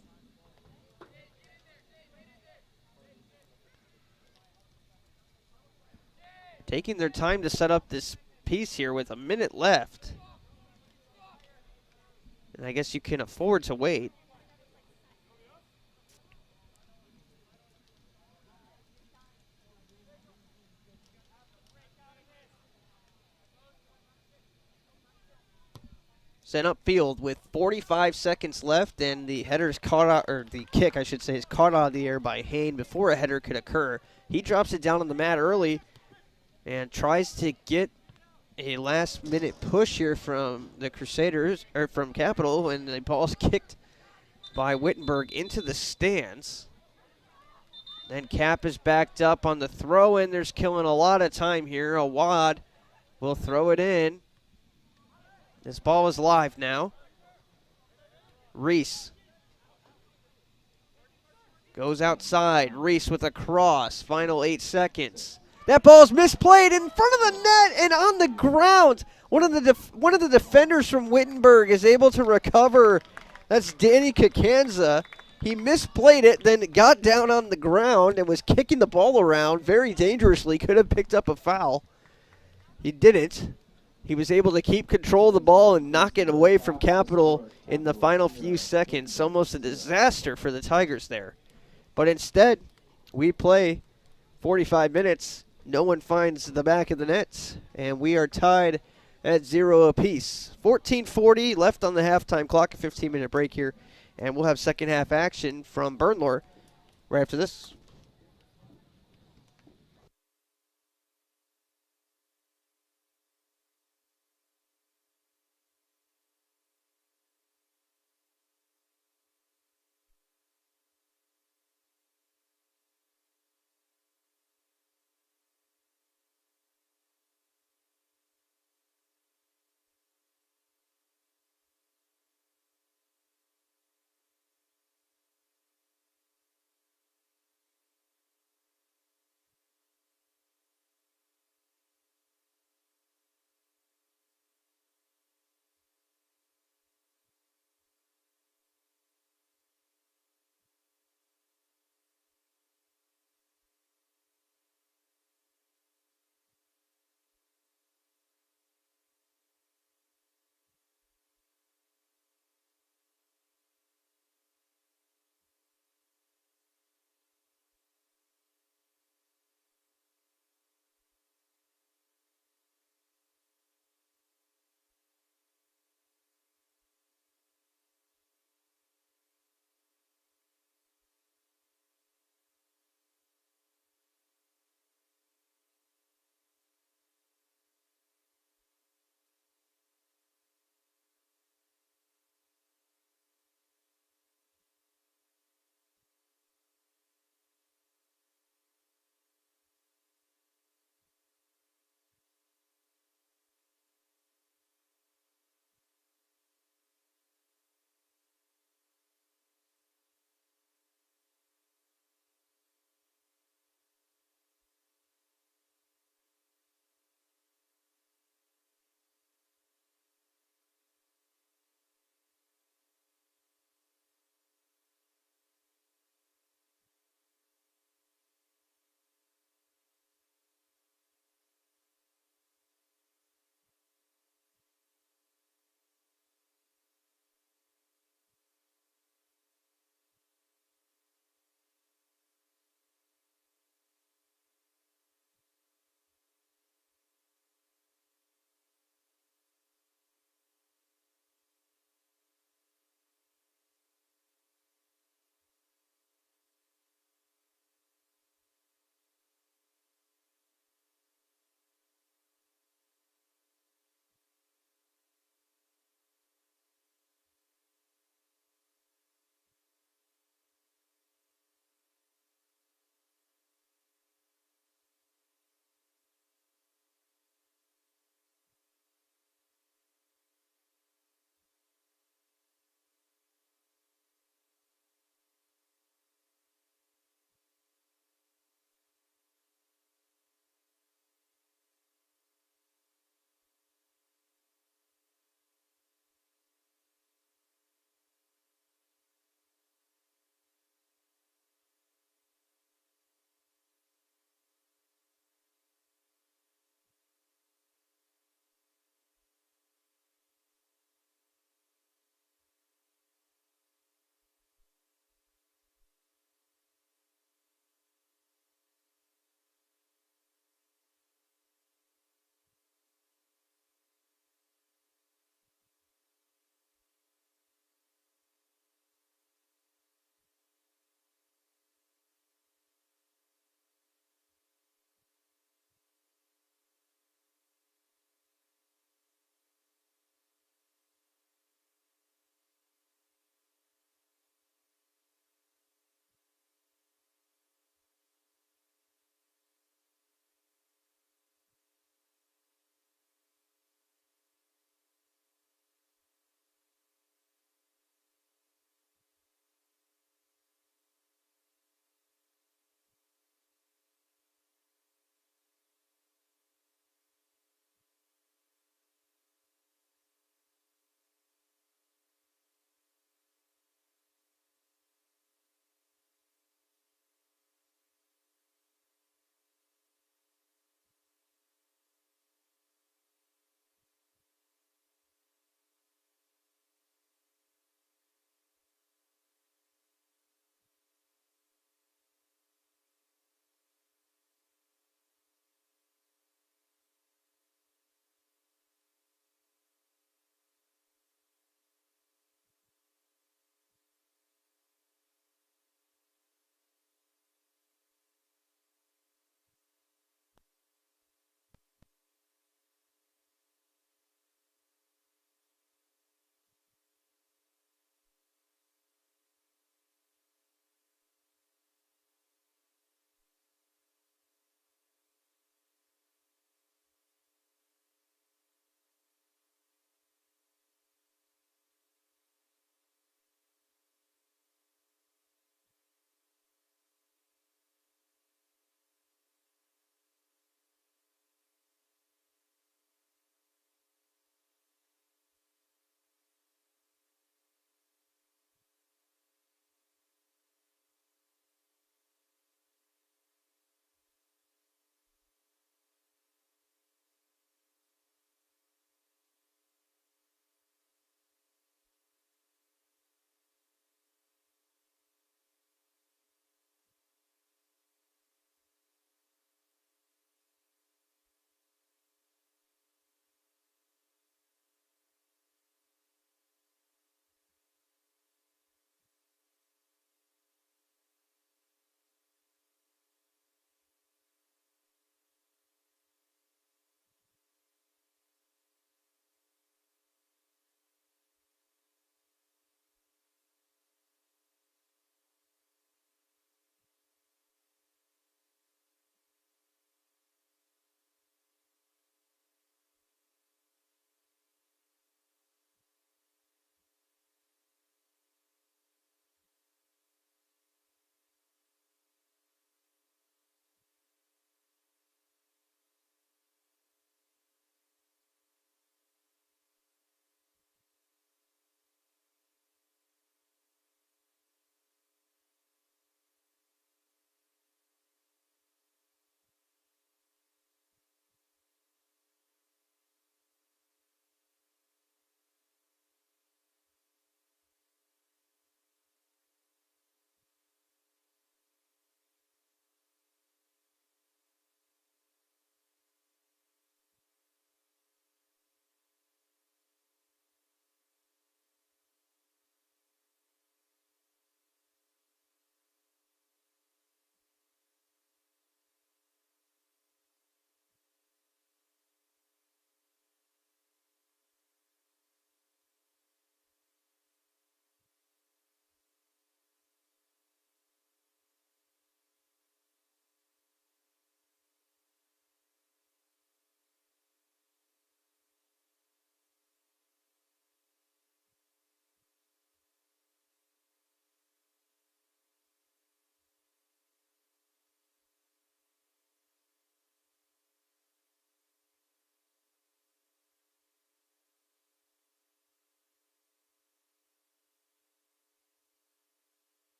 Taking their time to set up this piece here with a minute left. And I guess you can afford to wait. Sent upfield with 45 seconds left, and the header's caught out, or the kick, I should say, is caught out of the air by Hain before a header could occur. He drops it down on the mat early and tries to get a last-minute push here from the Crusaders, or from Capital, and the ball's kicked by Wittenberg into the stands. Then Cap is backed up on the throw, and there's killing a lot of time here. Awad will throw it in. This ball is live now. Reese goes outside. Reese with a cross. Final 8 seconds. That ball's misplayed in front of the net and on the ground. One of the defenders from Wittenberg is able to recover. That's Danny Kakanza. He misplayed it, then got down on the ground and was kicking the ball around very dangerously. Could have picked up a foul. He didn't. He was able to keep control of the ball and knock it away from Capital in the final few seconds. Almost a disaster for the Tigers there. But instead, we play 45 minutes, no one finds the back of the net, and we are tied at 0 apiece. 14:40 left on the halftime clock, a 15-minute break here, and we'll have second half action from Bernlohr right after this.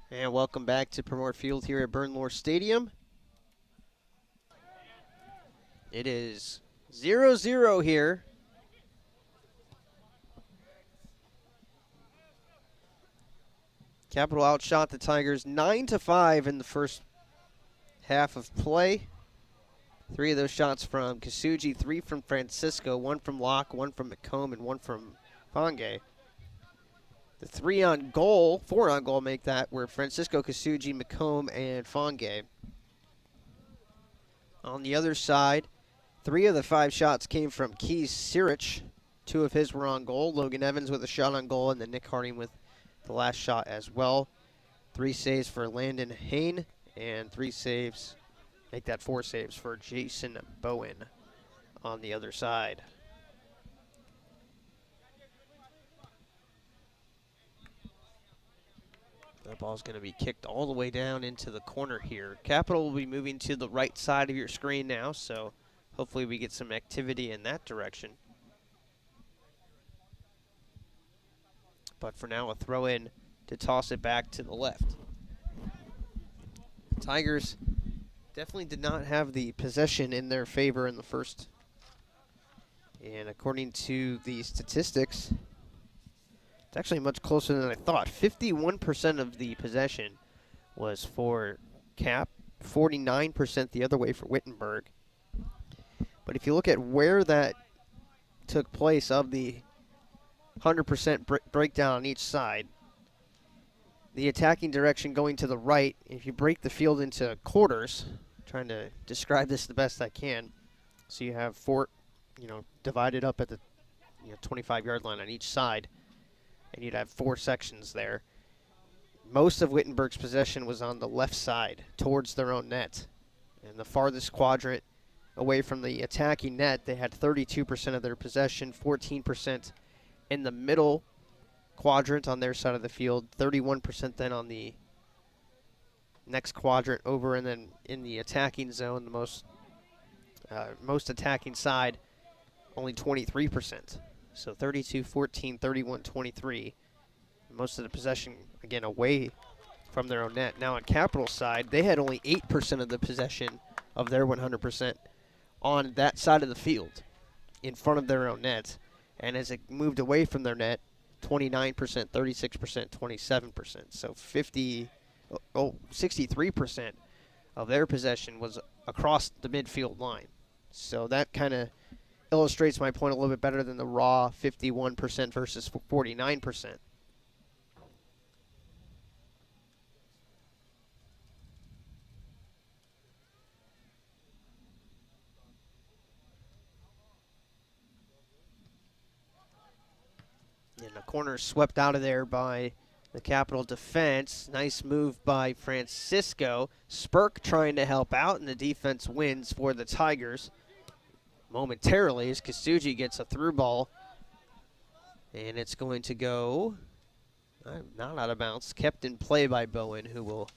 And welcome back to Primort Field here at Bernlohr Stadium. It is 0-0 here. Capital outshot the Tigers 9-5 in the first half of play. 3 of those shots from Kasuji, 3 from Francisco, 1 from Locke, 1 from McComb, and 1 from Fange. The 4 on goal make that were Francisco, Kasuji, McComb, and Fange. On the other side, 3 of the 5 shots came from Keys Sirich. 2 of his were on goal. Logan Evans with a shot on goal, and then Nick Harding with the last shot as well. 3 saves for Landon Hain, and 3 saves, make that 4 saves for Jason Bowen on the other side. That ball's going to be kicked all the way down into the corner here. Capital will be moving to the right side of your screen now, so hopefully we get some activity in that direction. But for now, a throw in to toss it back to the left. Tigers definitely did not have the possession in their favor in the first. And according to the statistics, it's actually much closer than I thought. 51% of the possession was for Cap, 49% the other way for Wittenberg. But if you look at where that took place of the 100% breakdown on each side, the attacking direction going to the right, if you break the field into quarters, trying to describe this the best I can, so you have 4, divided up at the 25-yard line on each side, and you'd have 4 sections there. Most of Wittenberg's possession was on the left side, towards their own net. And the farthest quadrant away from the attacking net, they had 32% of their possession, 14% in the middle quadrant on their side of the field, 31% then on the next quadrant over, and then in the attacking zone, the most attacking side, only 23%. So 32-14, 31-23. Most of the possession, again, away from their own net. Now on Capital's side, they had only 8% of the possession of their 100% on that side of the field in front of their own net. And as it moved away from their net, 29%, 36%, 27%. So 63% of their possession was across the midfield line. So that kind of illustrates my point a little bit better than the raw 51% versus 49%. And the corner swept out of there by the Capital defense. Nice move by Francisco. Spurk trying to help out, and the defense wins for the Tigers momentarily as Kasuji gets a through ball. And it's going to go not out of bounds. Kept in play by Bowen, who will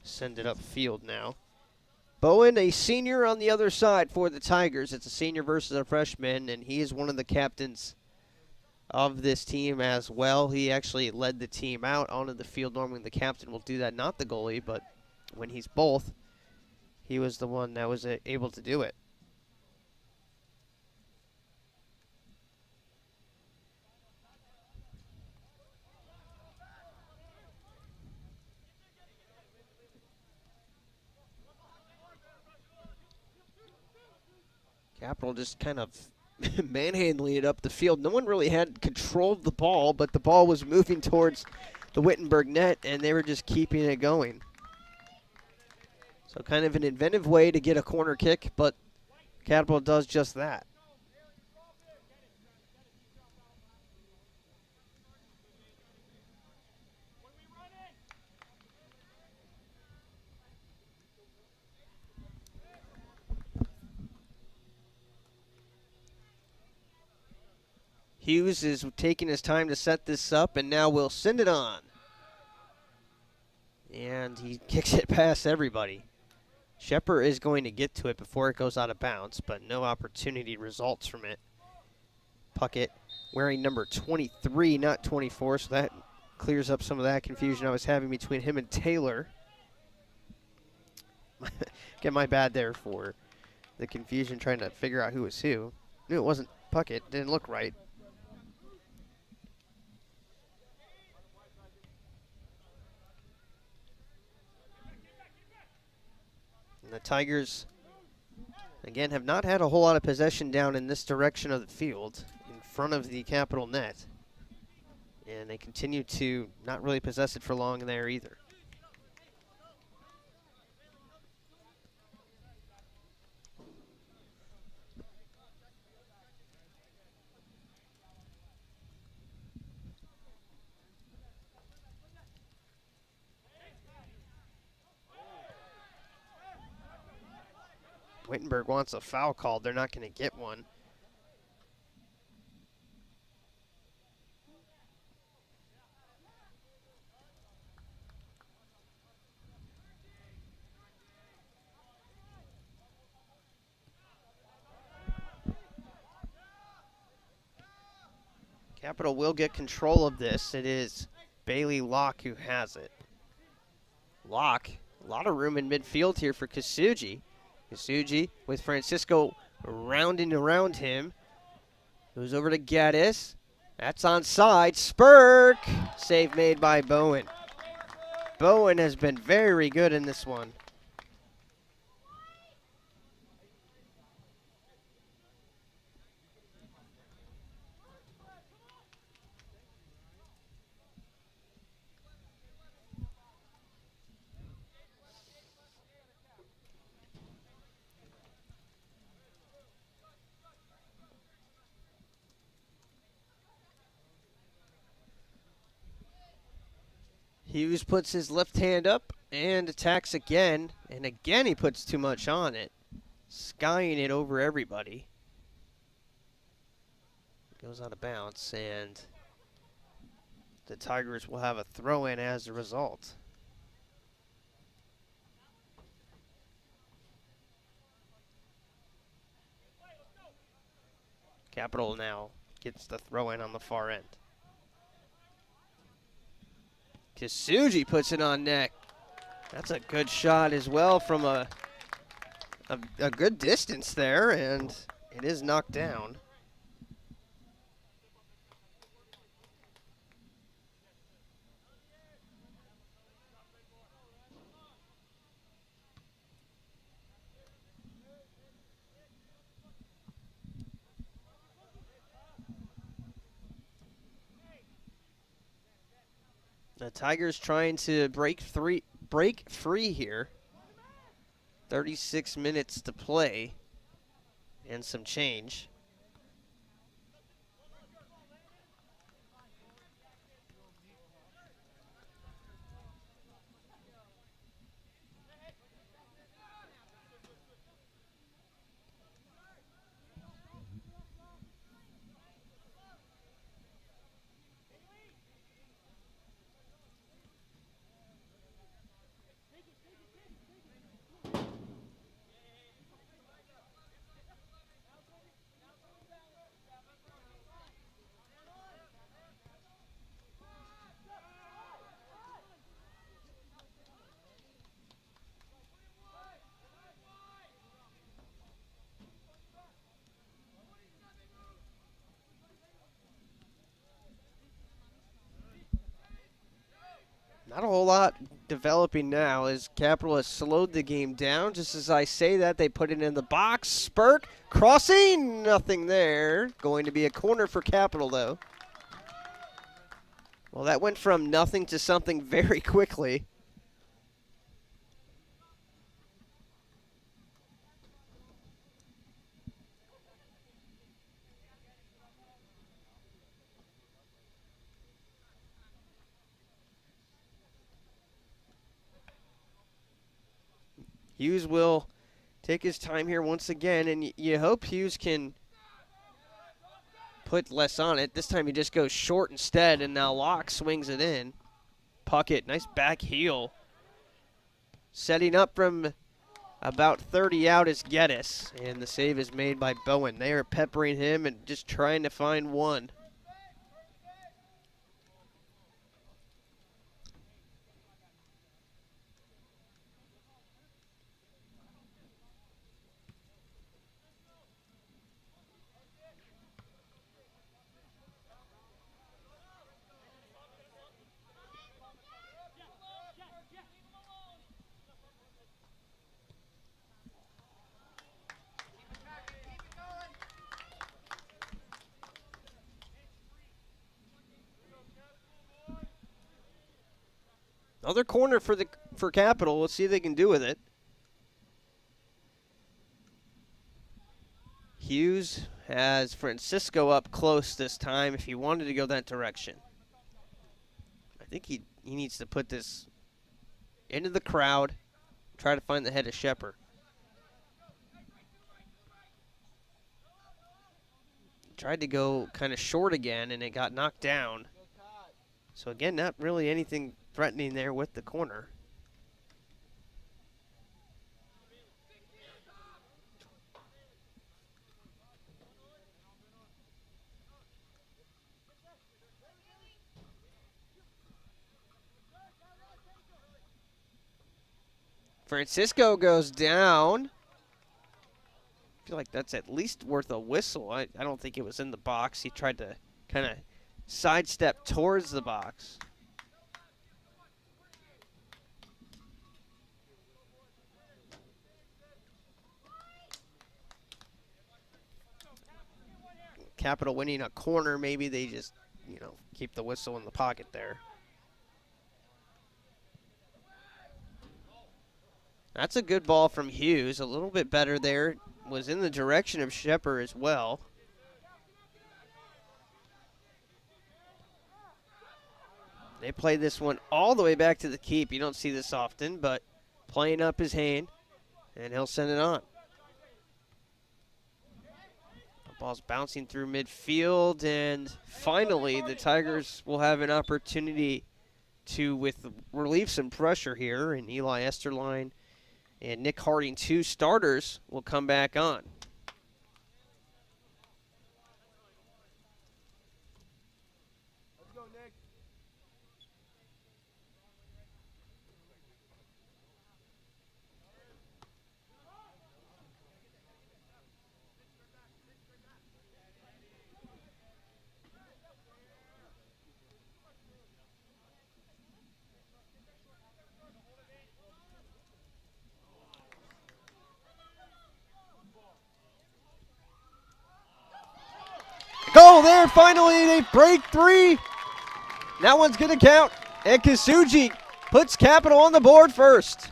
send it upfield now. Bowen, a senior on the other side for the Tigers. It's a senior versus a freshman, and he is one of the captains of this team as well. He actually led the team out onto the field. Normally the captain will do that, not the goalie, but when he's both, he was the one that was able to do it. Capital just kind of manhandling it up the field. No one really had control of the ball, but the ball was moving towards the Wittenberg net, and they were just keeping it going. So kind of an inventive way to get a corner kick, but Capital does just that. Hughes is taking his time to set this up, and now we'll send it on. And he kicks it past everybody. Shepard is going to get to it before it goes out of bounds, but no opportunity results from it. Puckett wearing number 23, not 24, so that clears up some of that confusion I was having between him and Taylor. Get my bad there for the confusion trying to figure out who was who. Knew it wasn't Puckett, didn't look right. And the Tigers, again, have not had a whole lot of possession down in this direction of the field, in front of the Capital net. And they continue to not really possess it for long there either. Wittenberg wants a foul called. They're not going to get one. Capital will get control of this. It is Bailey Locke who has it. Locke, a lot of room in midfield here for Kasuji. Kasuji with Francisco rounding around him. Goes over to Geddes. That's onside. Spurk! Save made by Bowen. Bowen has been very good in this one. Hughes puts his left hand up and attacks again. And again he puts too much on it. Skying it over everybody. Goes out of bounds, and the Tigers will have a throw-in as a result. Capital now gets the throw-in on the far end. Kasuji puts it on net. That's a good shot as well from a good distance there, and it is knocked down. The Tigers trying to break free here. 36 minutes to play and some change. Not a whole lot developing now as Capital has slowed the game down. Just as I say that, they put it in the box. Spurk, crossing, nothing there. Going to be a corner for Capital, though. Well, that went from nothing to something very quickly. Hughes will take his time here once again, and you hope Hughes can put less on it. This time he just goes short instead, and now Locke swings it in. Puckett, nice back heel. Setting up from about 30 out is Geddes, and the save is made by Bowen. They are peppering him and just trying to find one. Another corner for Capital. Let's see if they can do with it. Hughes has Francisco up close this time if he wanted to go that direction. I think he needs to put this into the crowd, try to find the head of Shepard. Tried to go kind of short again, and it got knocked down. So again, not really anything threatening there with the corner. Francisco goes down. I feel like that's at least worth a whistle. I don't think it was in the box. He tried to kind of sidestep towards the box. Capital winning a corner, maybe they just, keep the whistle in the pocket there. That's a good ball from Hughes. A little bit better there. Was in the direction of Shepard as well. They played this one all the way back to the keep. You don't see this often, but playing up his hand, and he'll send it on. The ball's bouncing through midfield, and finally the Tigers will have an opportunity to relieve some pressure here, and Eli Esterline and Nick Harding, 2 starters, will come back on. Let's go, Nick. Goal there, finally, they break 3. That one's going to count. And Kasuji puts Capital on the board first.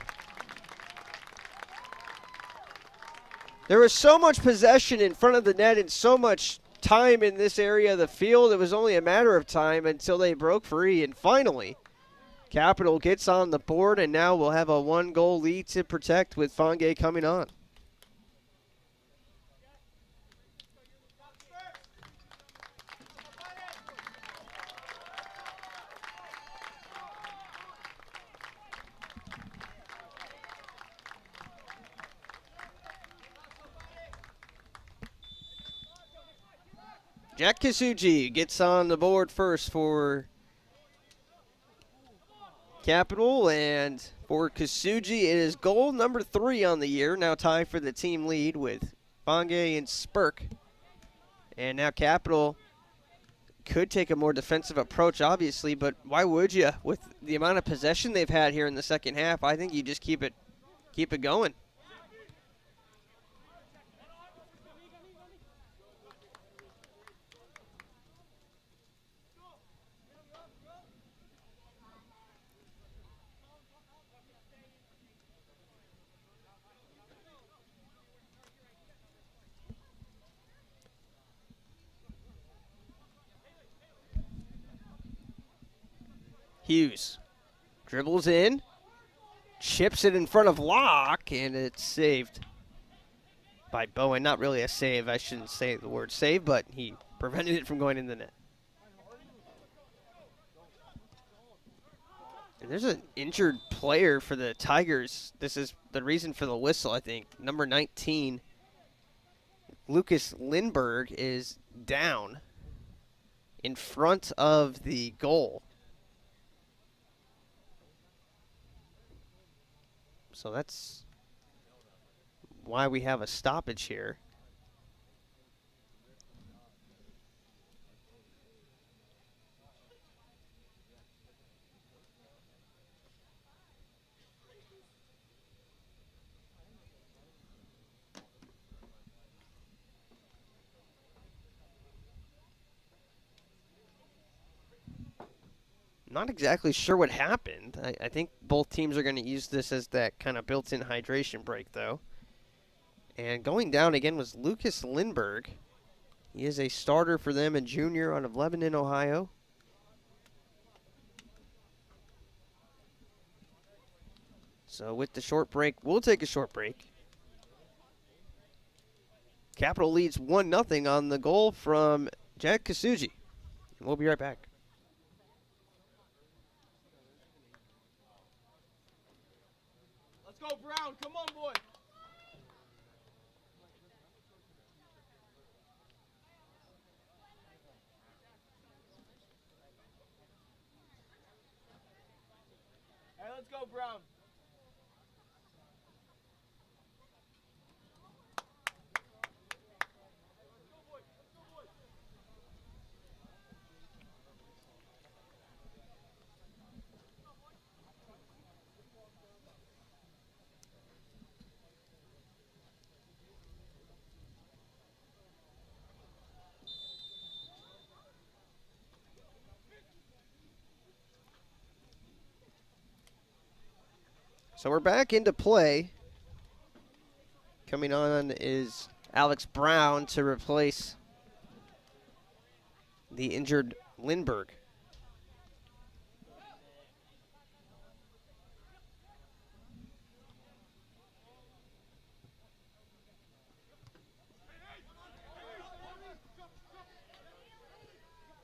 There was so much possession in front of the net and so much time in this area of the field. It was only a matter of time until they broke free. And finally, Capital gets on the board, and now we'll have a 1-goal lead to protect with Fangay coming on. Jack Kasuji gets on the board first for Capital, and for Kasuji, it is goal number 3 on the year, now tied for the team lead with Fangay and Spurk. And now Capital could take a more defensive approach, obviously, but why would you? With the amount of possession they've had here in the second half, I think you just keep it going. Hughes dribbles in, chips it in front of Locke, and it's saved by Bowen. Not really a save. I shouldn't say the word save, but he prevented it from going in the net. And there's an injured player for the Tigers. This is the reason for the whistle, I think. Number 19, Lucas Lindberg, is down in front of the goal. So that's why we have a stoppage here. Not exactly sure what happened. I think both teams are going to use this as that kind of built-in hydration break, though. And going down again was Lucas Lindberg. He is a starter for them, a junior out of Lebanon, Ohio. So with the short break, we'll take a short break. Capital leads 1-0 on the goal from Jack Kasuji. And we'll be right back. Let's go, Brown. Come on, boy. Hey, let's go, Brown. So we're back into play. Coming on is Alex Brown to replace the injured Lindberg.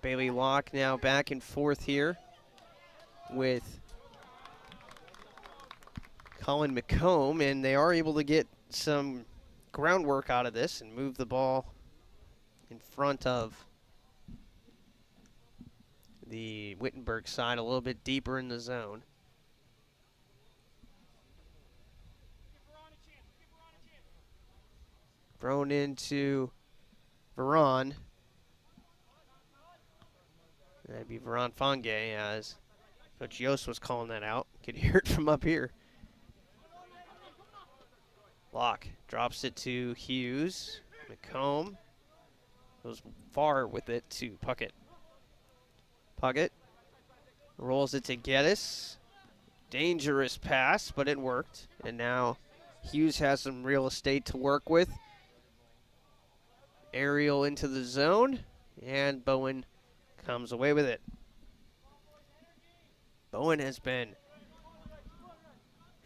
Bailey Locke now back and forth here with Colin McComb, and they are able to get some groundwork out of this and move the ball in front of the Wittenberg side a little bit deeper in the zone. Thrown into Veron. That'd be Veron Fange, as Coach Yost was calling that out. Could hear it from up here. Locke drops it to Hughes. McComb goes far with it to Puckett. Puckett rolls it to Geddes. Dangerous pass, but it worked. And now Hughes has some real estate to work with. Aerial into the zone, and Bowen comes away with it. Bowen has been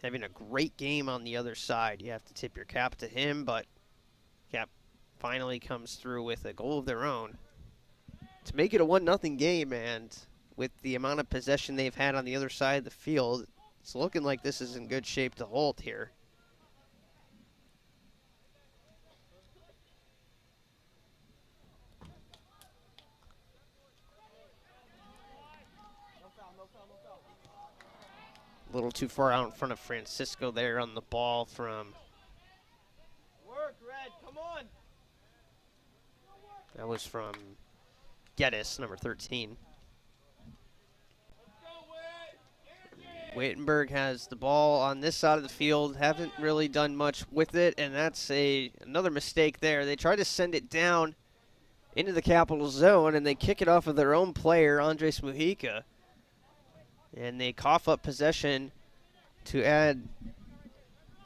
having a great game on the other side. You have to tip your cap to him, but Cap finally comes through with a goal of their own to make it a 1-0 game, and with the amount of possession they've had on the other side of the field, it's looking like this is in good shape to hold here. A little too far out in front of Francisco there on the ball from. Work, Red. Come on. That was from Geddes, number 13. Wittenberg has the ball on this side of the field. Haven't really done much with it, and that's another mistake there. They try to send it down into the Capital zone, and they kick it off of their own player, Andres Mujica. And they cough up possession to add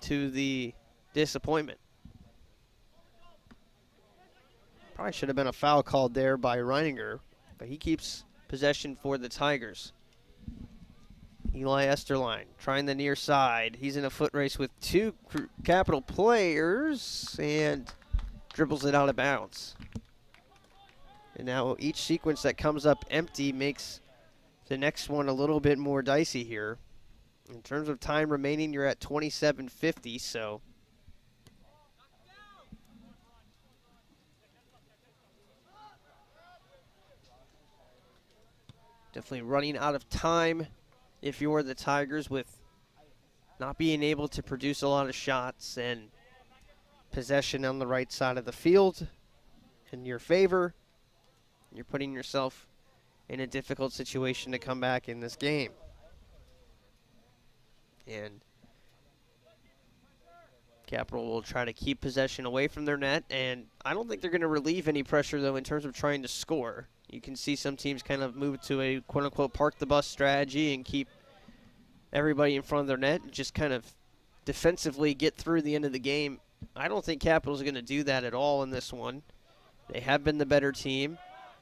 to the disappointment. Probably should have been a foul called there by Reininger, but he keeps possession for the Tigers. Eli Esterline trying the near side. He's in a foot race with two Capital players and dribbles it out of bounds. And now each sequence that comes up empty makes the next one a little bit more dicey here. In terms of time remaining, you're at 27:50, so definitely running out of time if you're the Tigers, with not being able to produce a lot of shots and possession on the right side of the field in your favor. You're putting yourself in a difficult situation to come back in this game. And Capital will try to keep possession away from their net, and I don't think they're going to relieve any pressure, though, in terms of trying to score. You can see some teams kind of move to a quote-unquote park the bus strategy and keep everybody in front of their net and just kind of defensively get through the end of the game. I don't think Capital's going to do that at all in this one. They have been the better team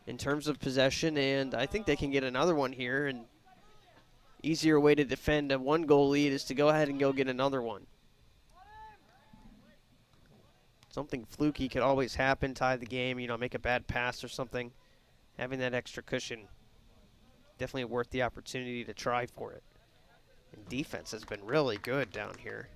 in terms of possession, and I think they can get another one here. And easier way to defend a one-goal lead is to go ahead and go get another one. Something fluky could always happen, tie the game, make a bad pass or something. Having that extra cushion, definitely worth the opportunity to try for it. And defense has been really good down here.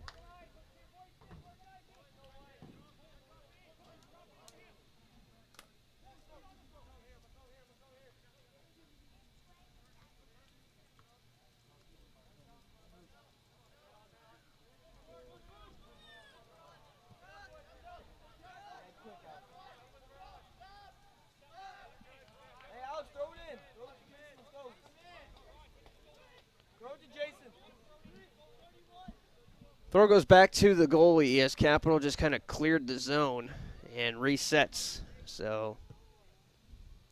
Throw goes back to the goalie as Capital just kind of cleared the zone and resets. So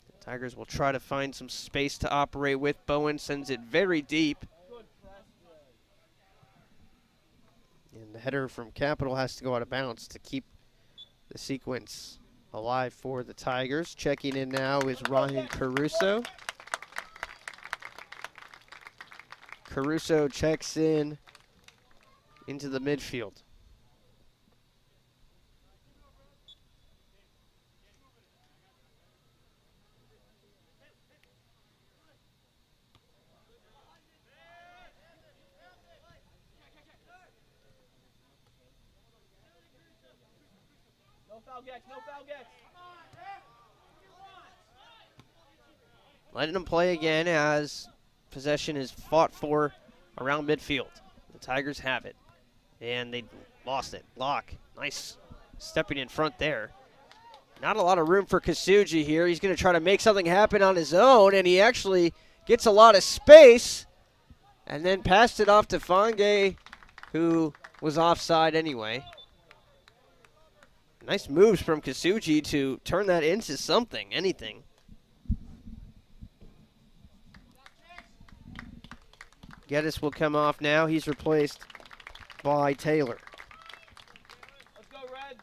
the Tigers will try to find some space to operate with. Bowen sends it very deep. And the header from Capital has to go out of bounds to keep the sequence alive for the Tigers. Checking in now is Ryan Caruso. Caruso checks in into the midfield. No foul, Gex. No foul, Gex. Letting them play again as possession is fought for around midfield. The Tigers have it. And they lost it. Locke, nice stepping in front there. Not a lot of room for Kasuji here. He's going to try to make something happen on his own, and he actually gets a lot of space and then passed it off to Fange, who was offside anyway. Nice moves from Kasuji to turn that into something, anything. Geddes will come off now. He's replaced by Taylor. Let's go, Red.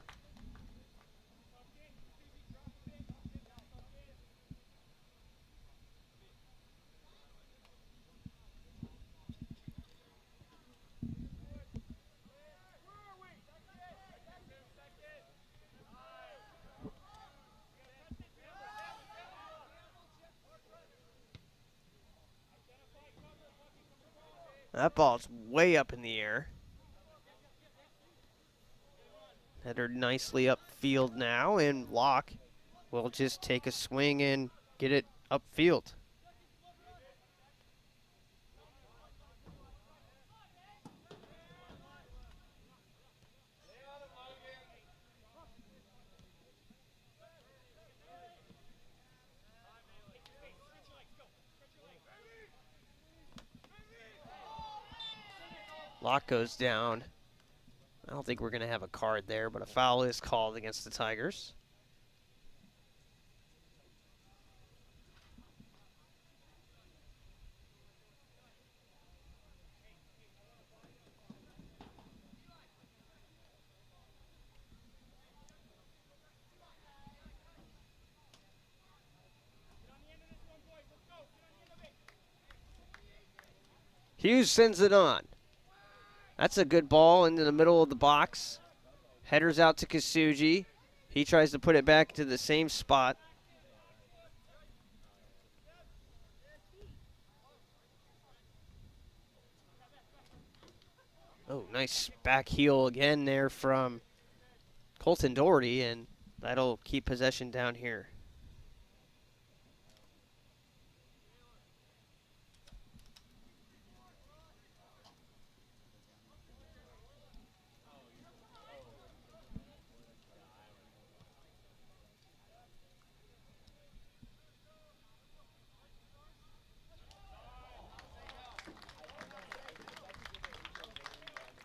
That ball's way up in the air. Header nicely upfield now, and Locke will just take a swing and get it upfield. Locke goes down. I don't think we're going to have a card there, but a foul is called against the Tigers. Hughes sends it on. That's a good ball into the middle of the box. Headers out to Kasuji. He tries to put it back to the same spot. Oh, nice back heel again there from Colton Doherty, and that'll keep possession down here.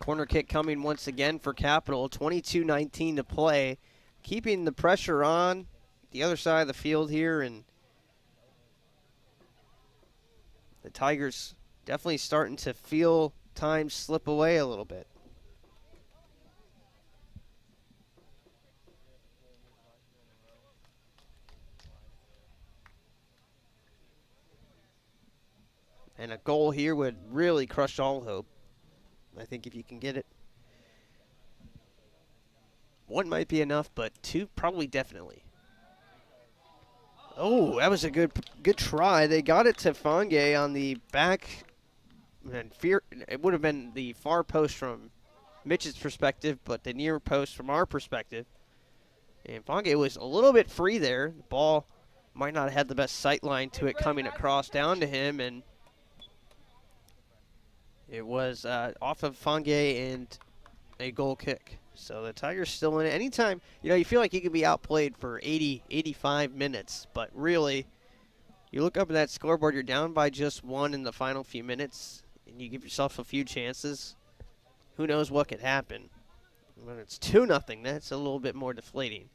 Corner kick coming once again for Capital. 22:19 to play. Keeping the pressure on the other side of the field here and the Tigers definitely starting to feel time slip away a little bit. And a goal here would really crush all hope. I think if you can get it. One might be enough, but two probably definitely. Oh, that was a good try. They got it to Fange on the back. And it would have been the far post from Mitch's perspective, but the near post from our perspective. And Fange was a little bit free there. The ball might not have had the best sight line to it coming across down to him, and it was off of Fange and a goal kick. So the Tigers still in it. Anytime, you feel like you could be outplayed for 80, 85 minutes, but really, you look up at that scoreboard, you're down by just one in the final few minutes, and you give yourself a few chances. Who knows what could happen? When it's 2-0, that's a little bit more deflating.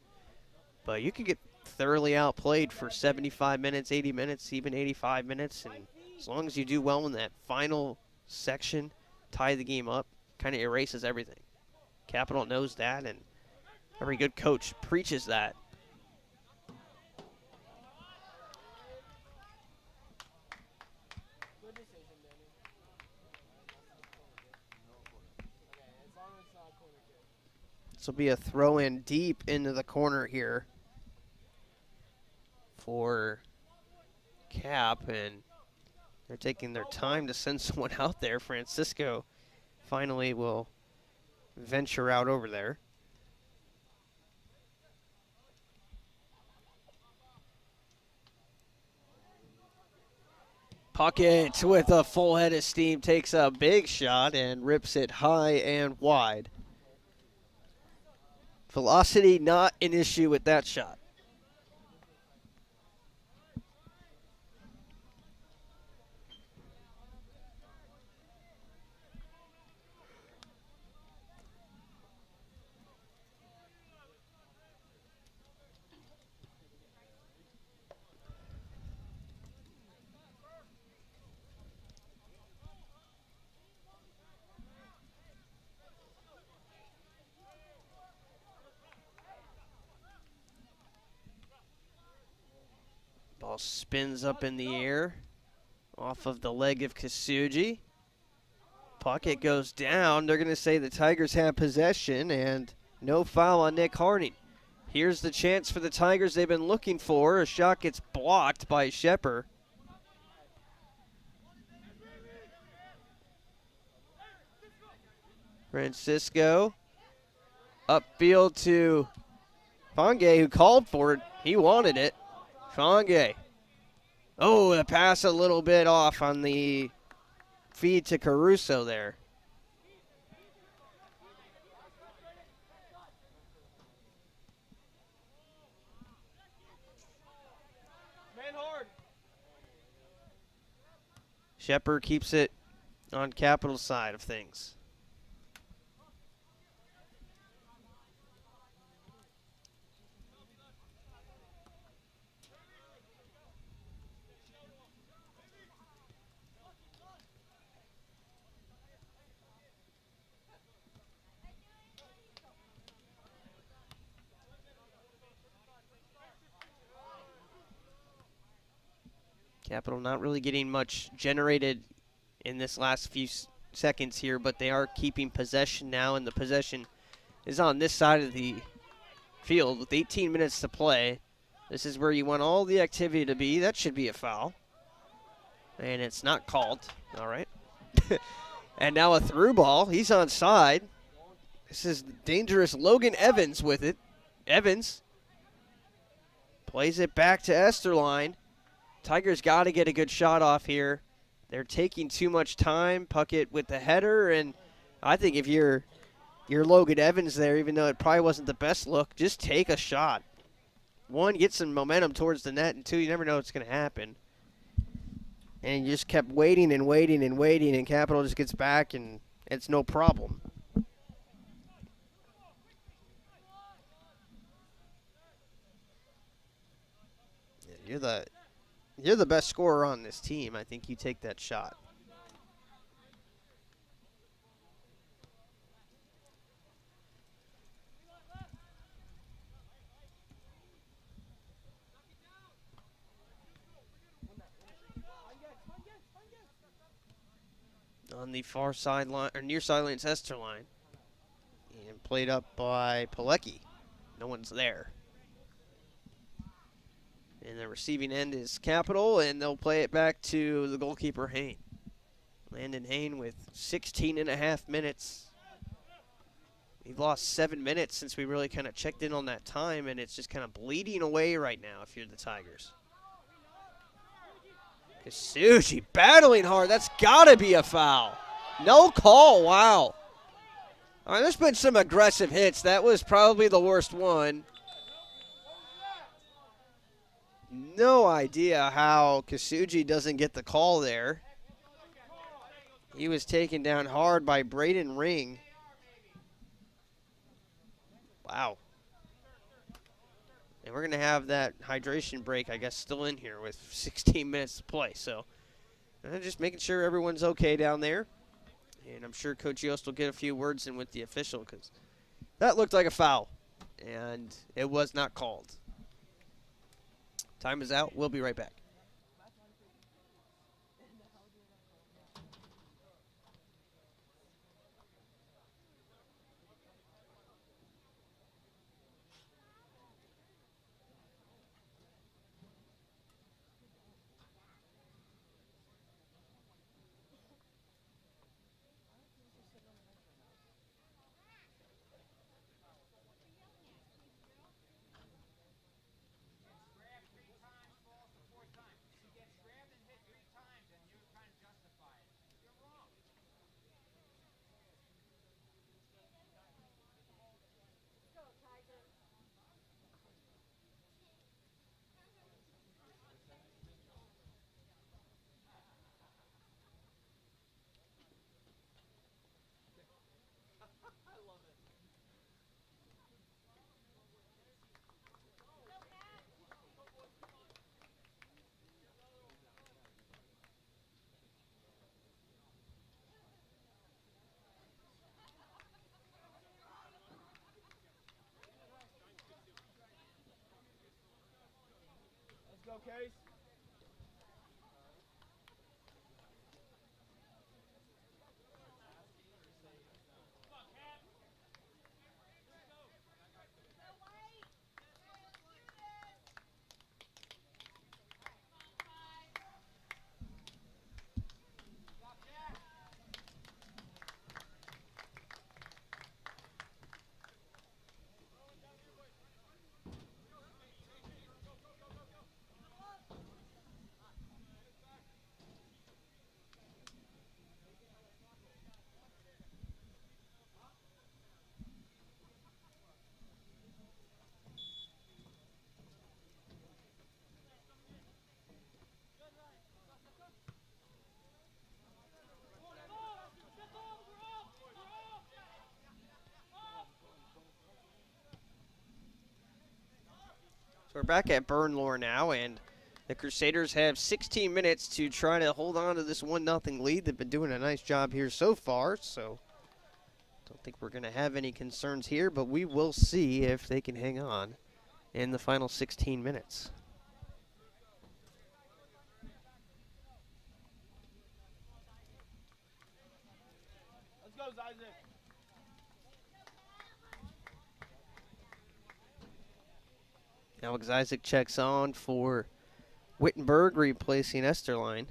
But you could get thoroughly outplayed for 75 minutes, 80 minutes, even 85 minutes, and as long as you do well in that final section, tie the game up, kind of erases everything. Capital knows that, and every good coach preaches that. Good decision, Danny. Okay, as long as it's not a corner kick. This will be a throw in deep into the corner here for Cap, and they're taking their time to send someone out there. Francisco finally will venture out over there. Puckett with a full head of steam takes a big shot and rips it high and wide. Velocity not an issue with that shot. Ball spins up in the air off of the leg of Kasuji. Puckett goes down. They're going to say the Tigers have possession and no foul on Nick Harding. Here's the chance for the Tigers they've been looking for. A shot gets blocked by Shepard. Francisco upfield to Fange, who called for it. He wanted it. Fange. Oh, the pass a little bit off on the feed to Caruso there. Man hard. Shepard keeps it on Capital's side of things. Capital not really getting much generated in this last few seconds here, but they are keeping possession now, and the possession is on this side of the field with 18 minutes to play. This is where you want all the activity to be. That should be a foul. And it's not called. All right. And now a through ball. He's onside. This is dangerous. Logan Evans with it. Evans plays it back to Esterline. Tigers got to get a good shot off here. They're taking too much time. Puckett with the header, and I think if you're Logan Evans there, even though it probably wasn't the best look, just take a shot. One, get some momentum towards the net, and two, you never know what's going to happen. And you just kept waiting and waiting and waiting, and Capital just gets back, and it's no problem. You're the best scorer on this team. I think you take that shot. On the far sideline, or near sideline center line. And played up by Pilecki. No one's there. And the receiving end is Capital, and they'll play it back to the goalkeeper, Hain. Landon Hain with 16 and a half minutes. We've lost 7 minutes since we really kind of checked in on that time, and it's just kind of bleeding away right now if you're the Tigers. Kasuchi battling hard. That's got to be a foul. No call. Wow. All right, there's been some aggressive hits. That was probably the worst one. No idea how Kasuji doesn't get the call there. He was taken down hard by Braden Ring. Wow. And we're going to have that hydration break, I guess, still in here with 16 minutes to play. So just making sure everyone's okay down there. And I'm sure Coach Yost will get a few words in with the official because that looked like a foul. And it was not called. Time is out. We'll be right back. Let's go, Case. We're back at Bernlohr now, and the Crusaders have 16 minutes to try to hold on to this 1-0 lead. They've been doing a nice job here so far, so don't think we're going to have any concerns here, but we will see if they can hang on in the final 16 minutes. Let's go, Isaac. Alex Isaac checks on for Wittenberg, replacing Esterline.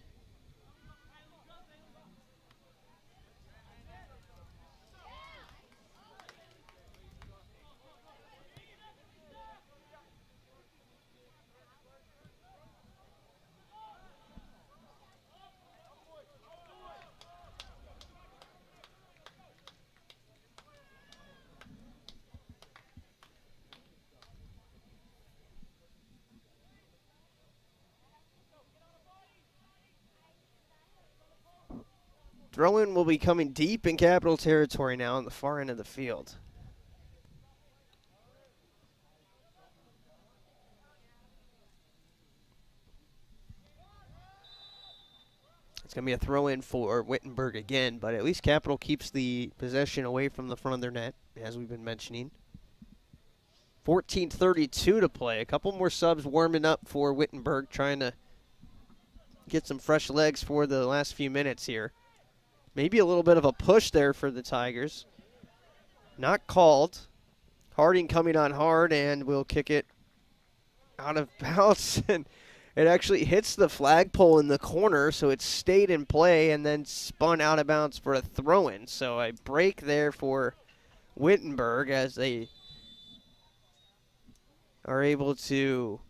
Throw-in will be coming deep in Capital territory now on the far end of the field. It's going to be a throw-in for Wittenberg again, but at least Capital keeps the possession away from the front of their net, as we've been mentioning. 14:32 to play. A couple more subs warming up for Wittenberg, trying to get some fresh legs for the last few minutes here. Maybe a little bit of a push there for the Tigers. Not called. Harding coming on hard, and will kick it out of bounds. And it actually hits the flagpole in the corner, so it stayed in play and then spun out of bounds for a throw-in. So a break there for Wittenberg as they are able to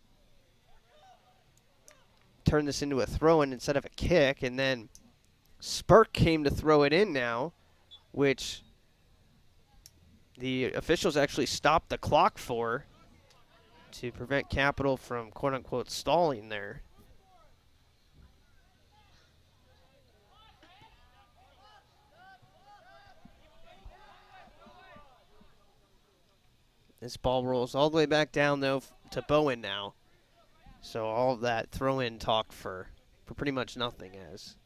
turn this into a throw-in instead of a kick. And then Spurk came to throw it in now, which the officials actually stopped the clock for to prevent Capital from quote-unquote stalling there. This ball rolls all the way back down, though, to Bowen now. So all of that throw-in talk for pretty much nothing, as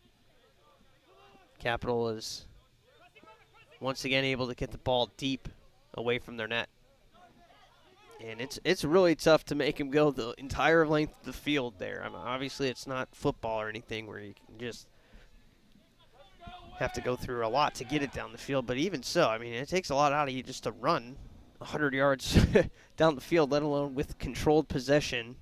Capital is once again able to get the ball deep away from their net. And it's really tough to make him go the entire length of the field there. I mean, obviously, it's not football or anything where you can just have to go through a lot to get it down the field. But even so, I mean, it takes a lot out of you just to run 100 yards down the field, let alone with controlled possession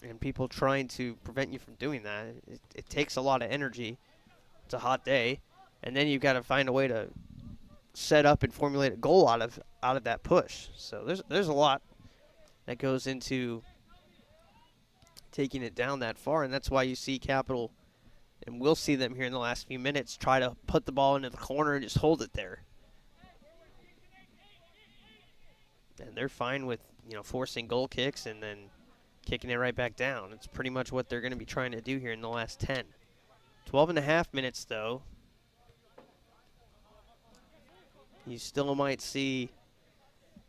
and people trying to prevent you from doing that. It takes a lot of energy. It's a hot day. And then you've got to find a way to set up and formulate a goal out of that push. So there's a lot that goes into taking it down that far, and that's why you see Capital, and we'll see them here in the last few minutes, try to put the ball into the corner and just hold it there. And they're fine with, forcing goal kicks and then kicking it right back down. It's pretty much what they're going to be trying to do here in the last 10. 12 and a half minutes, though. You still might see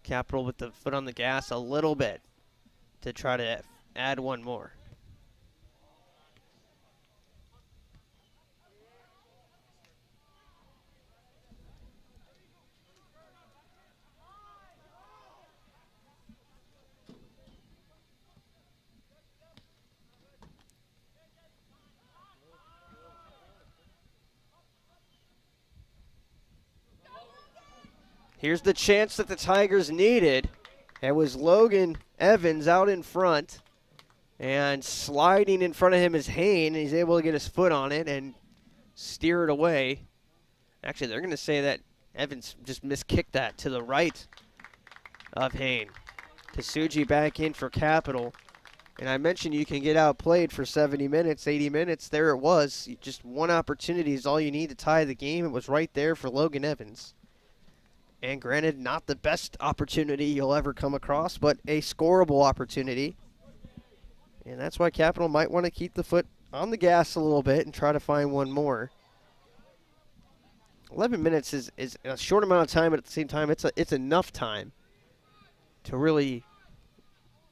Capital with the foot on the gas a little bit to try to add one more. Here's the chance that the Tigers needed. It was Logan Evans out in front, and sliding in front of him is Hain, and he's able to get his foot on it and steer it away. Actually, they're going to say that Evans just miskicked that to the right of Hain. Kasuji back in for Capital. And I mentioned you can get outplayed for 70 minutes, 80 minutes. There it was. Just one opportunity is all you need to tie the game. It was right there for Logan Evans. And granted, not the best opportunity you'll ever come across, but a scoreable opportunity. And that's why Capital might want to keep the foot on the gas a little bit and try to find one more. 11 minutes is a short amount of time, but at the same time, it's enough time to really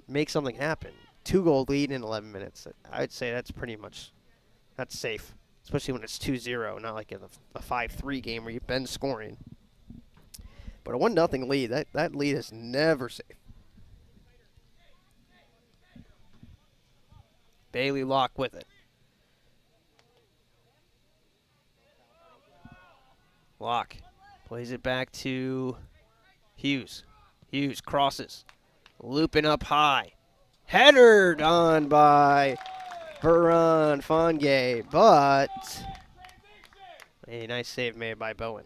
make something happen. 2-goal lead in 11 minutes. I would say that's that's safe, especially when it's 2-0, not like in a 5-3 game where you've been scoring. But a 1-0 lead, that lead is never safe. Bailey Locke with it. Locke plays it back to Hughes. Hughes crosses, looping up high. Headered on by Veron Fonge, but a nice save made by Bowen.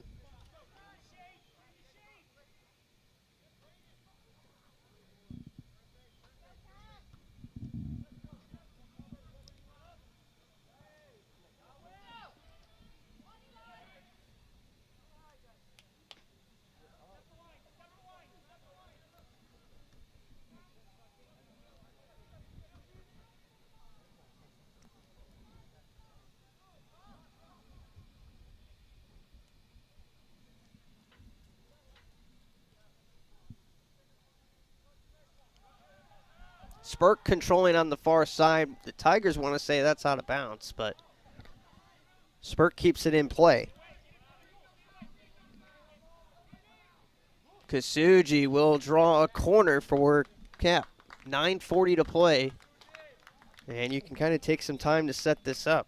Spurk controlling on the far side. The Tigers want to say that's out of bounds, but Spurk keeps it in play. Kasuji will draw a corner for Cap. 9:40 to play. And you can kind of take some time to set this up.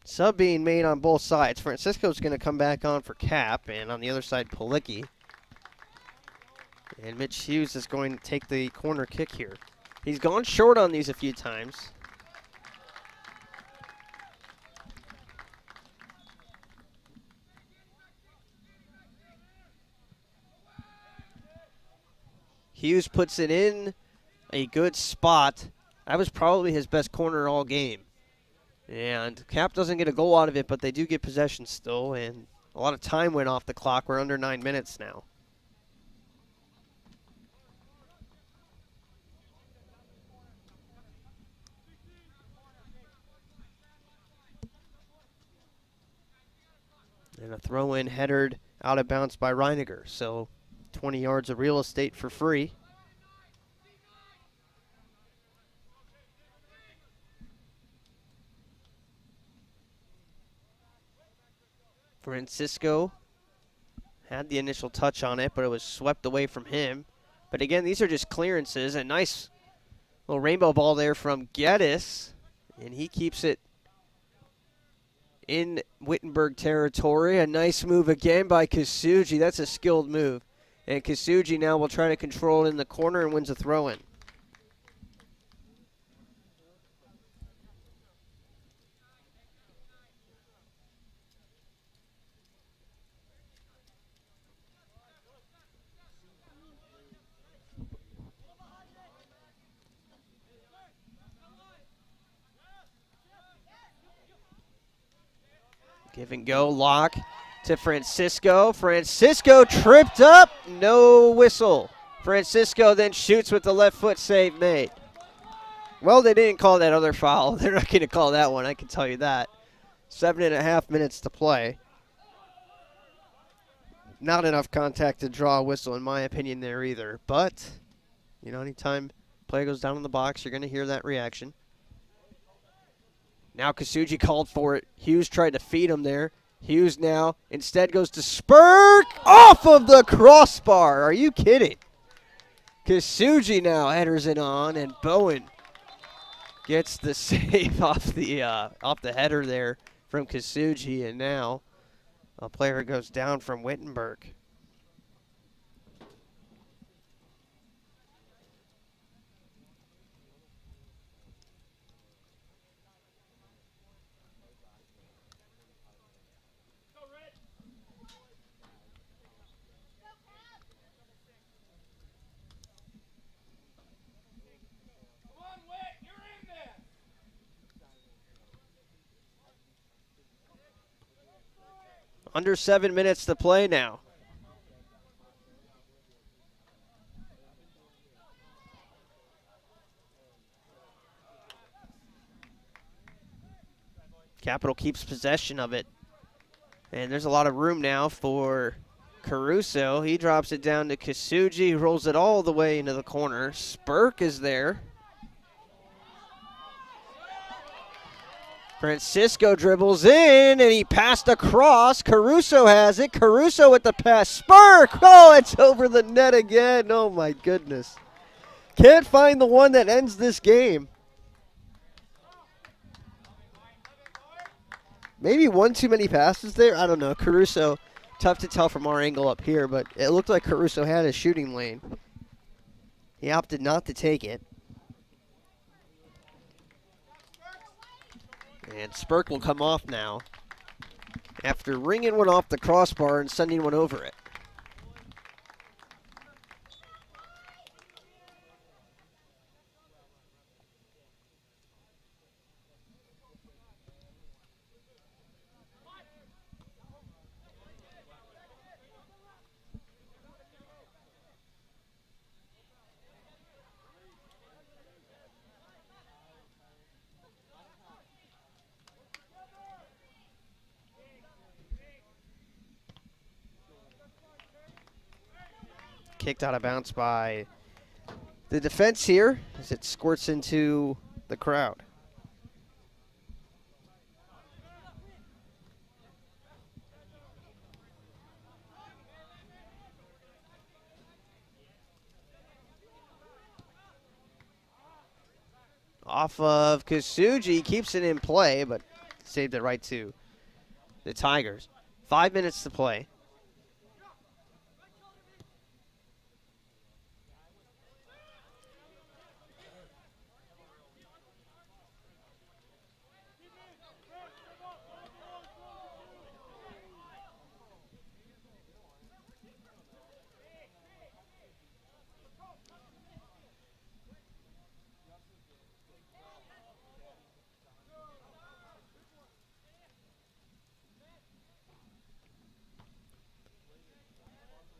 Sub being made on both sides. Francisco's going to come back on for Cap, and on the other side, Palicki. And Mitch Hughes is going to take the corner kick here. He's gone short on these a few times. Hughes puts it in a good spot. That was probably his best corner all game. And Cap doesn't get a goal out of it, but they do get possession still, and a lot of time went off the clock. We're under 9 minutes now. And a throw-in headed out of bounds by Reiniger, so 20 yards of real estate for free. Francisco had the initial touch on it, but it was swept away from him. But again, these are just clearances. A nice little rainbow ball there from Geddes, and he keeps it in Wittenberg territory. A nice move again by Kasuji. That's a skilled move. And Kasuji now will try to control it in the corner and wins a throw-in. Give and go, lock to Francisco. Francisco tripped up, no whistle. Francisco then shoots with the left foot, save made. Well, they didn't call that other foul. They're not going to call that one, I can tell you that. 7.5 minutes to play. Not enough contact to draw a whistle, in my opinion, there either. But, you know, anytime player goes down in the box, you're going to hear that reaction. Now Kasuji called for it. Hughes tried to feed him there. Hughes now instead goes to Spurk off of the crossbar. Are you kidding? Kasuji now headers it on, and Bowen gets the save off the header there from Kasuji, and now a player goes down from Wittenberg. Under 7 minutes to play now. Capital keeps possession of it. And there's a lot of room now for Caruso. He drops it down to Kasuji, rolls it all the way into the corner. Spurk is there. Francisco dribbles in, and he passed across. Caruso has it. Caruso with the pass. Spurk! Oh, it's over the net again. Oh, my goodness. Can't find the one that ends this game. Maybe one too many passes there. I don't know. Caruso, tough to tell from our angle up here, but it looked like Caruso had a shooting lane. He opted not to take it. And Spurk will come off now after ringing one off the crossbar and sending one over it. Kicked out of bounds by the defense here as it squirts into the crowd. Off of Kasuji, keeps it in play, but saved it right to the Tigers. 5 minutes to play.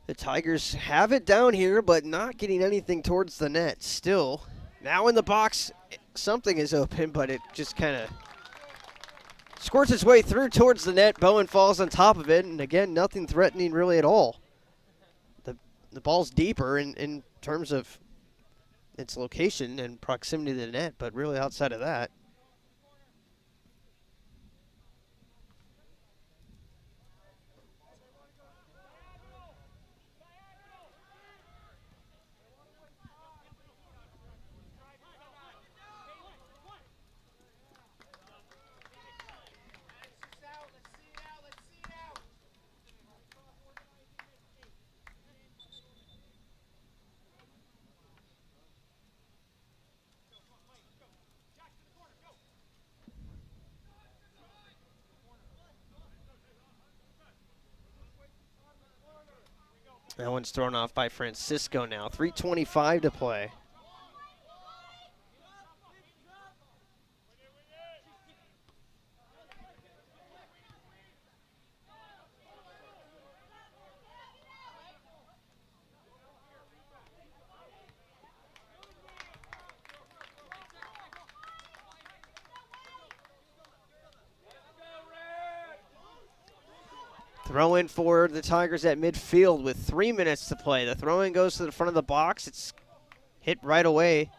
The Tigers have it down here, but not getting anything towards the net. Still, now in the box, something is open, but it just kind of squirts its way through towards the net. Bowen falls on top of it, and again, nothing threatening really at all. The ball's deeper in terms of its location and proximity to the net, but really outside of that. That one's thrown off by Francisco now. 3:25 to play. Throw in for the Tigers at midfield with 3 minutes to play. The throw in goes to the front of the box. It's hit right away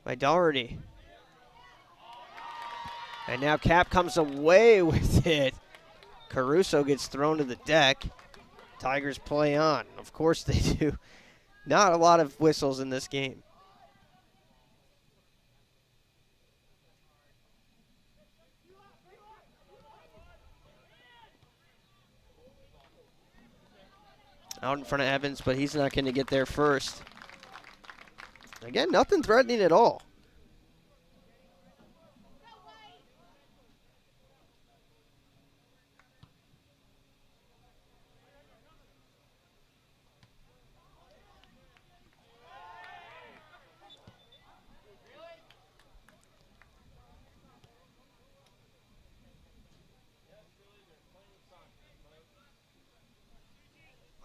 by Doherty. And now Cap comes away with it. Caruso gets thrown to the deck. Tigers play on. Of course they do. Not a lot of whistles in this game. Out in front of Evans, but he's not going to get there first. Again, nothing threatening at all.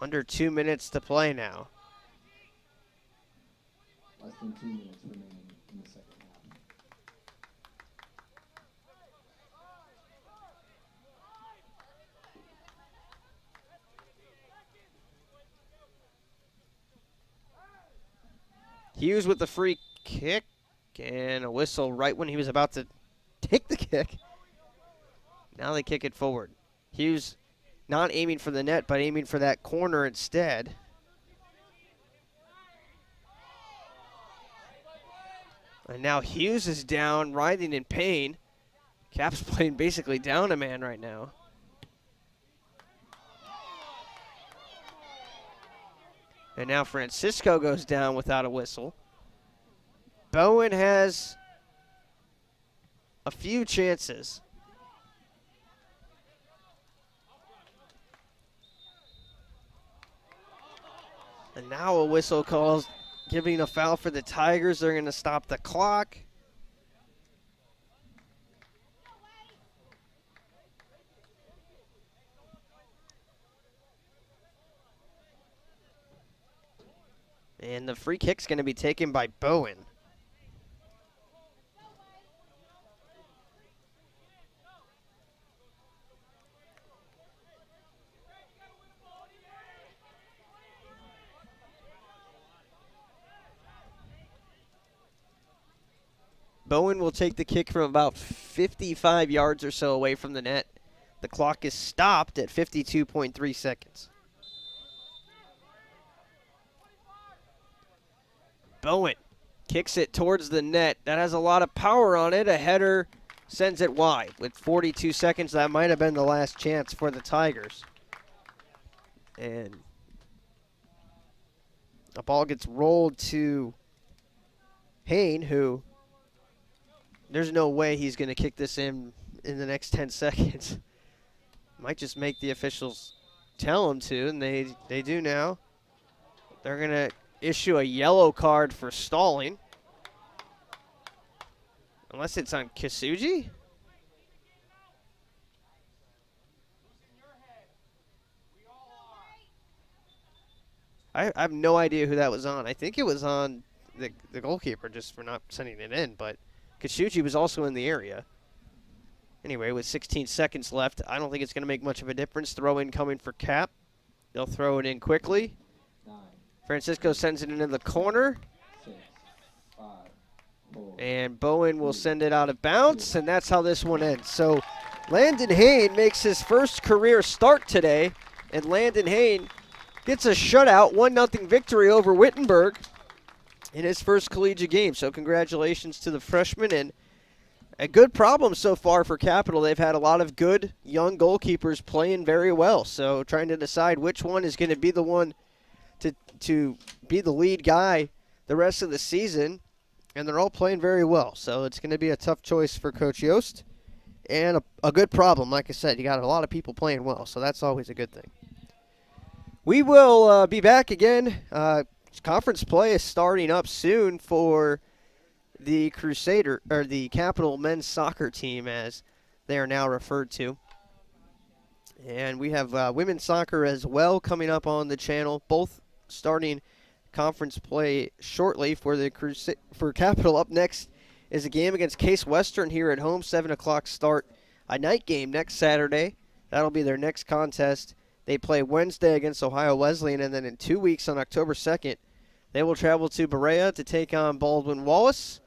Under 2 minutes to play now. Less than 2 minutes remaining in the second half. Hughes with the free kick and a whistle right when he was about to take the kick. Now they kick it forward. Hughes not aiming for the net, but aiming for that corner instead. And now Hughes is down, writhing in pain. Cap's playing basically down a man right now. And now Francisco goes down without a whistle. Bowen has a few chances. And now a whistle calls, giving a foul for the Tigers. They're going to stop the clock. And the free kick's going to be taken by Bowen. Bowen will take the kick from about 55 yards or so away from the net. The clock is stopped at 52.3 seconds. Bowen kicks it towards the net. That has a lot of power on it. A header sends it wide. With 42 seconds, that might have been the last chance for the Tigers. And the ball gets rolled to Hain, who there's no way he's going to kick this in the next 10 seconds. Might just make the officials tell him to, and they do now. They're going to issue a yellow card for stalling. Unless it's on Kisuji? I have no idea who that was on. I think it was on the goalkeeper just for not sending it in, but Kisuji was also in the area. Anyway, with 16 seconds left, I don't think it's going to make much of a difference. Throw in coming for Cap. They'll throw it in quickly. 9, Francisco sends it into the corner. 6, 5, 4. And Bowen will send it out of bounds, and that's how this one ends. So Landon Hain makes his first career start today, and Landon Hain gets a shutout, 1-0 victory over Wittenberg in his first collegiate game. So congratulations to the freshman, and a good problem so far for Capital. They've had a lot of good young goalkeepers playing very well. So trying to decide which one is going to be the one to be the lead guy the rest of the season. And they're all playing very well. So it's going to be a tough choice for Coach Yost. And a good problem. Like I said, you got a lot of people playing well. So that's always a good thing. We will be back again. Conference play is starting up soon for the Crusader, or the Capital men's soccer team, as they are now referred to. And we have women's soccer as well coming up on the channel, both starting conference play shortly for the for Capital. Up next is a game against Case Western here at home, 7 o'clock start, a night game next Saturday. That'll be their next contest. They play Wednesday against Ohio Wesleyan, and then in 2 weeks on October 2nd, they will travel to Berea to take on Baldwin Wallace.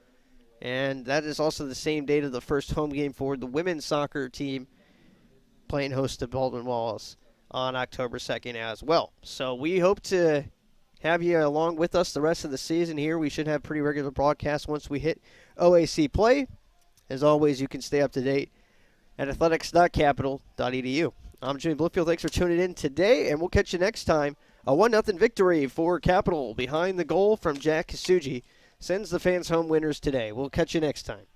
And that is also the same date of the first home game for the women's soccer team, playing host to Baldwin Wallace on October 2nd as well. So we hope to have you along with us the rest of the season here. We should have pretty regular broadcasts once we hit OAC play. As always, you can stay up to date at athletics.capital.edu. I'm Jimmy Bluefield. Thanks for tuning in today, and we'll catch you next time. A 1-0 victory for Capital behind the goal from Jack Kisuji sends the fans home winners today. We'll catch you next time.